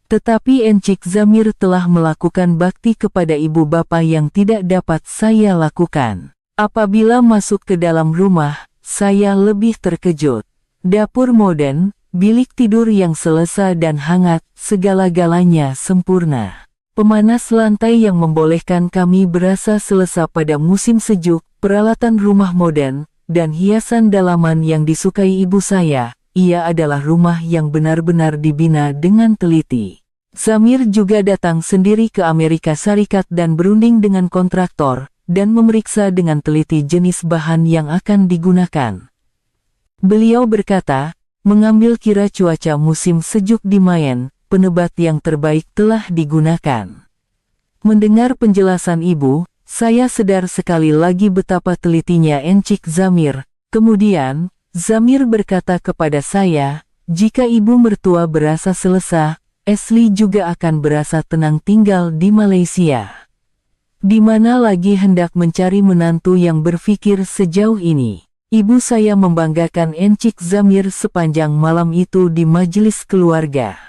Tetapi Encik Zamir telah melakukan bakti kepada ibu bapa yang tidak dapat saya lakukan. Apabila masuk ke dalam rumah, saya lebih terkejut. Dapur modern, bilik tidur yang selesa dan hangat, segala-galanya sempurna. Pemanas lantai yang membolehkan kami berasa selesa pada musim sejuk, peralatan rumah modern, dan hiasan dalaman yang disukai ibu saya. Ia adalah rumah yang benar-benar dibina dengan teliti. Zamir juga datang sendiri ke Amerika Serikat dan berunding dengan kontraktor, dan memeriksa dengan teliti jenis bahan yang akan digunakan. Beliau berkata, mengambil kira cuaca musim sejuk di Mayen, penebat yang terbaik telah digunakan. Mendengar penjelasan ibu, saya sadar sekali lagi betapa telitinya Encik Zamir. Kemudian, Zamir berkata kepada saya, jika ibu mertua berasa selesa, Ashley juga akan berasa tenang tinggal di Malaysia. Di mana lagi hendak mencari menantu yang berpikir sejauh ini. Ibu saya membanggakan Encik Zamir sepanjang malam itu di majelis keluarga.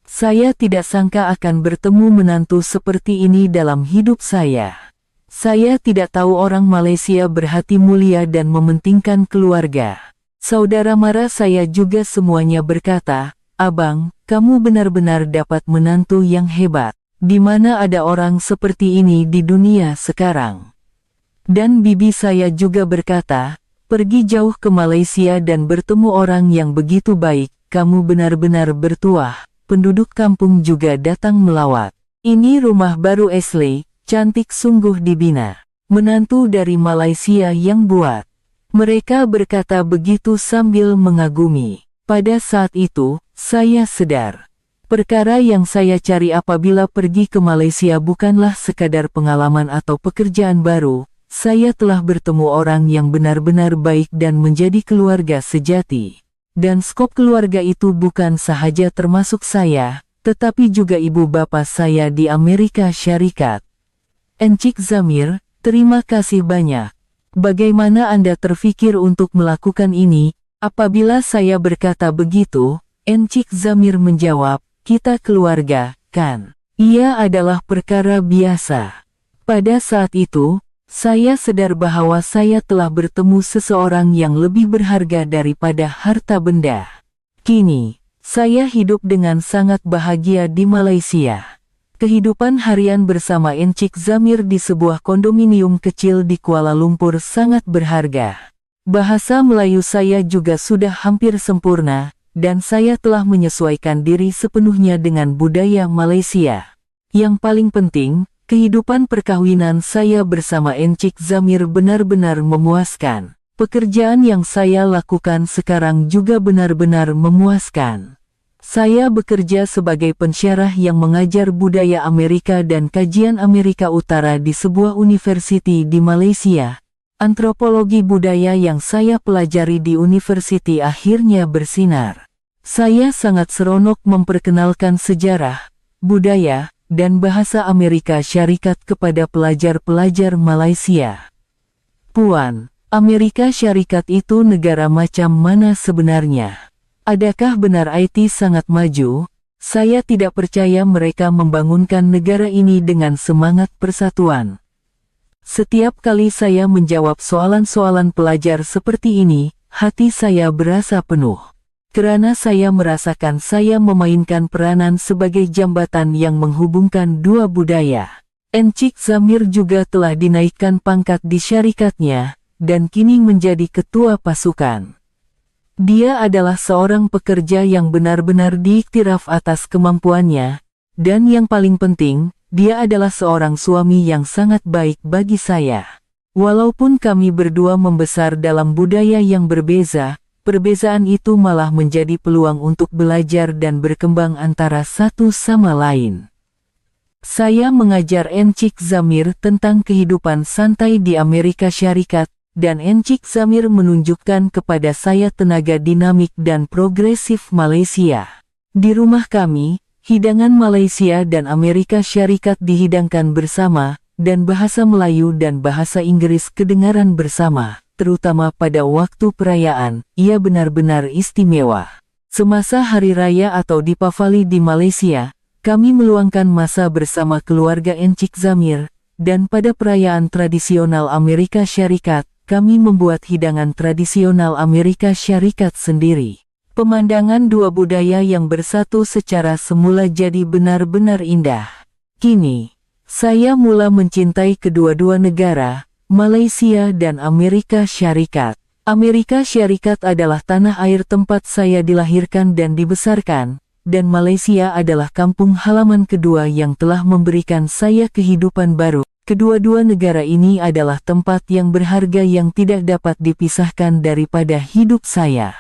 Saya tidak sangka akan bertemu menantu seperti ini dalam hidup saya. Saya tidak tahu orang Malaysia berhati mulia dan mementingkan keluarga. Saudara mara saya juga semuanya berkata, Abang, kamu benar-benar dapat menantu yang hebat. Di mana ada orang seperti ini di dunia sekarang? Dan bibi saya juga berkata, pergi jauh ke Malaysia dan bertemu orang yang begitu baik, kamu benar-benar bertuah. Penduduk kampung juga datang melawat. Ini rumah baru Ashley, cantik sungguh dibina. Menantu dari Malaysia yang buat. Mereka berkata begitu sambil mengagumi. Pada saat itu, saya sadar. Perkara yang saya cari apabila pergi ke Malaysia bukanlah sekadar pengalaman atau pekerjaan baru. Saya telah bertemu orang yang benar-benar baik dan menjadi keluarga sejati. Dan skop keluarga itu bukan sahaja termasuk saya, tetapi juga ibu bapa saya di Amerika Syarikat. Encik Zamir, terima kasih banyak. Bagaimana Anda terfikir untuk melakukan ini? Apabila saya berkata begitu, Encik Zamir menjawab, kita keluarga, kan? Ia adalah perkara biasa. Pada saat itu, saya sadar bahwa saya telah bertemu seseorang yang lebih berharga daripada harta benda. Kini, saya hidup dengan sangat bahagia di Malaysia. Kehidupan harian bersama Encik Zamir di sebuah kondominium kecil di Kuala Lumpur sangat berharga. Bahasa Melayu saya juga sudah hampir sempurna, dan saya telah menyesuaikan diri sepenuhnya dengan budaya Malaysia. Yang paling penting, kehidupan perkawinan saya bersama Encik Zamir benar-benar memuaskan. Pekerjaan yang saya lakukan sekarang juga benar-benar memuaskan. Saya bekerja sebagai pensyarah yang mengajar budaya Amerika dan kajian Amerika Utara di sebuah universiti di Malaysia. Antropologi budaya yang saya pelajari di universiti akhirnya bersinar. Saya sangat seronok memperkenalkan sejarah, budaya, dan bahasa Amerika Syarikat kepada pelajar-pelajar Malaysia. Puan, Amerika Syarikat itu negara macam mana sebenarnya? Adakah benar IT sangat maju? Saya tidak percaya mereka membangunkan negara ini dengan semangat persatuan. Setiap kali saya menjawab soalan-soalan pelajar seperti ini, hati saya berasa penuh. Karena saya merasakan saya memainkan peranan sebagai jambatan yang menghubungkan dua budaya. Encik Zamir juga telah dinaikkan pangkat di syarikatnya, dan kini menjadi ketua pasukan. Dia adalah seorang pekerja yang benar-benar diiktiraf atas kemampuannya, dan yang paling penting, dia adalah seorang suami yang sangat baik bagi saya. Walaupun kami berdua membesar dalam budaya yang berbeza, perbezaan itu malah menjadi peluang untuk belajar dan berkembang antara satu sama lain. Saya mengajar Encik Zamir tentang kehidupan santai di Amerika Syarikat, dan Encik Zamir menunjukkan kepada saya tenaga dinamik dan progresif Malaysia. Di rumah kami, hidangan Malaysia dan Amerika Syarikat dihidangkan bersama, dan bahasa Melayu dan bahasa Inggris kedengaran bersama, terutama pada waktu perayaan. Ia benar-benar istimewa. Semasa Hari Raya atau Deepavali di Malaysia, kami meluangkan masa bersama keluarga Encik Zamir, dan pada perayaan tradisional Amerika Syarikat, kami membuat hidangan tradisional Amerika Syarikat sendiri. Pemandangan dua budaya yang bersatu secara semula jadi benar-benar indah. Kini, saya mula mencintai kedua-dua negara, Malaysia dan Amerika Syarikat. Amerika Syarikat adalah tanah air tempat saya dilahirkan dan dibesarkan, dan Malaysia adalah kampung halaman kedua yang telah memberikan saya kehidupan baru. Kedua-dua negara ini adalah tempat yang berharga yang tidak dapat dipisahkan daripada hidup saya.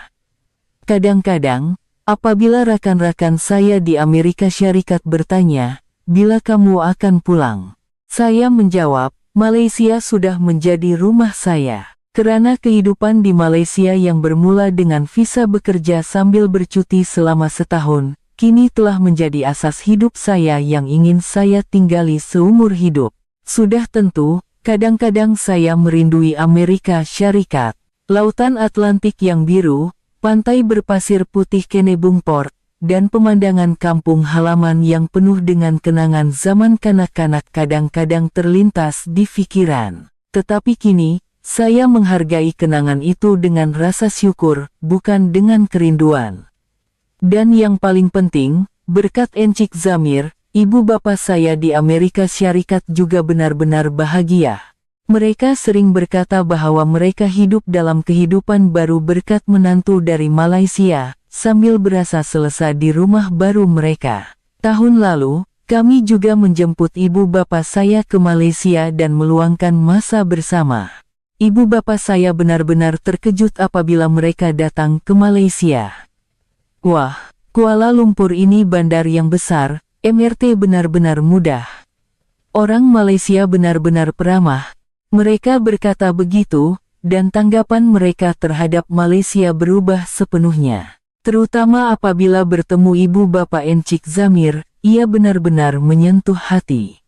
Kadang-kadang, apabila rakan-rakan saya di Amerika Syarikat bertanya, "Bila kamu akan pulang?" Saya menjawab, "Malaysia sudah menjadi rumah saya." Kerana kehidupan di Malaysia yang bermula dengan visa bekerja sambil bercuti selama setahun, kini telah menjadi asas hidup saya yang ingin saya tinggali seumur hidup. Sudah tentu, kadang-kadang saya merindui Amerika Syarikat. Lautan Atlantik yang biru, pantai berpasir putih Kennebunkport, dan pemandangan kampung halaman yang penuh dengan kenangan zaman kanak-kanak kadang-kadang terlintas di pikiran. Tetapi kini, saya menghargai kenangan itu dengan rasa syukur, bukan dengan kerinduan. Dan yang paling penting, berkat Encik Zamir, ibu bapa saya di Amerika Syarikat juga benar-benar bahagia. Mereka sering berkata bahwa mereka hidup dalam kehidupan baru berkat menantu dari Malaysia, sambil berasa selesa di rumah baru mereka. Tahun lalu, kami juga menjemput ibu bapa saya ke Malaysia dan meluangkan masa bersama. Ibu bapa saya benar-benar terkejut apabila mereka datang ke Malaysia. "Wah, Kuala Lumpur ini bandar yang besar, MRT benar-benar mudah. Orang Malaysia benar-benar peramah." Mereka berkata begitu, dan tanggapan mereka terhadap Malaysia berubah sepenuhnya. Terutama apabila bertemu ibu bapa Encik Zamir, ia benar-benar menyentuh hati.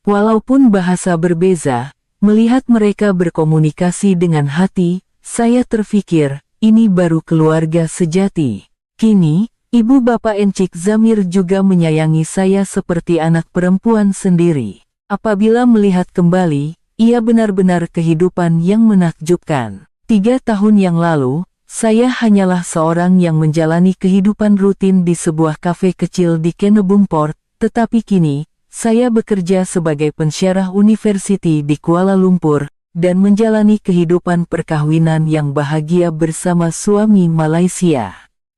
Walaupun bahasa berbeza, melihat mereka berkomunikasi dengan hati, saya terfikir, ini baru keluarga sejati. Kini, Ibu bapak Encik Zamir juga menyayangi saya seperti anak perempuan sendiri. Apabila melihat kembali, ia benar-benar kehidupan yang menakjubkan. 3 tahun yang lalu, saya hanyalah seorang yang menjalani kehidupan rutin di sebuah kafe kecil di Kennebunkport, tetapi kini, saya bekerja sebagai pensyarah university di Kuala Lumpur, dan menjalani kehidupan perkawinan yang bahagia bersama suami Malaysia.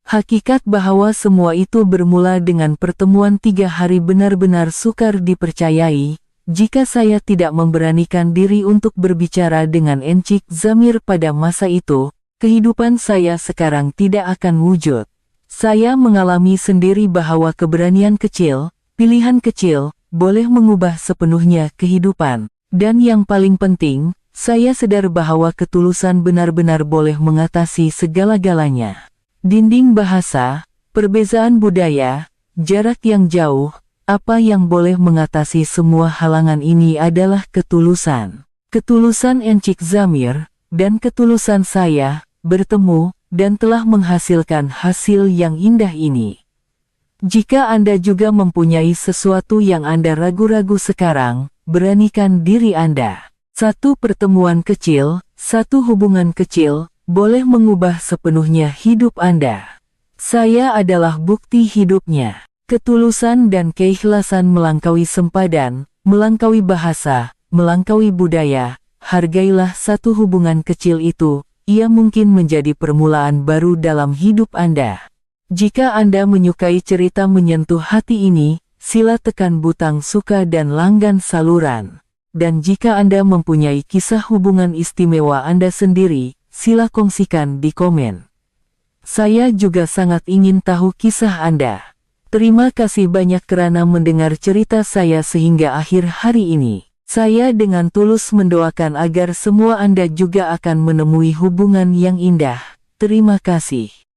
Hakikat bahwa semua itu bermula dengan pertemuan 3 hari benar-benar sukar dipercayai, jika saya tidak memberanikan diri untuk berbicara dengan Encik Zamir pada masa itu, kehidupan saya sekarang tidak akan wujud. Saya mengalami sendiri bahwa keberanian kecil, pilihan kecil, boleh mengubah sepenuhnya kehidupan. Dan yang paling penting, saya sadar bahwa ketulusan benar-benar boleh mengatasi segala-galanya. Dinding bahasa, perbezaan budaya, jarak yang jauh, apa yang boleh mengatasi semua halangan ini adalah ketulusan. Ketulusan Encik Zamir, dan ketulusan saya, bertemu, dan telah menghasilkan hasil yang indah ini. Jika Anda juga mempunyai sesuatu yang Anda ragu-ragu sekarang, beranikan diri Anda. Satu pertemuan kecil, satu hubungan kecil, boleh mengubah sepenuhnya hidup Anda. Saya adalah bukti hidupnya. Ketulusan dan keikhlasan melangkaui sempadan, melangkaui bahasa, melangkaui budaya. Hargailah satu hubungan kecil itu, ia mungkin menjadi permulaan baru dalam hidup Anda. Jika Anda menyukai cerita menyentuh hati ini, sila tekan butang suka dan langgan saluran. Dan jika Anda mempunyai kisah hubungan istimewa Anda sendiri, sila kongsikan di komen. Saya juga sangat ingin tahu kisah Anda. Terima kasih banyak kerana mendengar cerita saya sehingga akhir hari ini. Saya dengan tulus mendoakan agar semua Anda juga akan menemui hubungan yang indah. Terima kasih.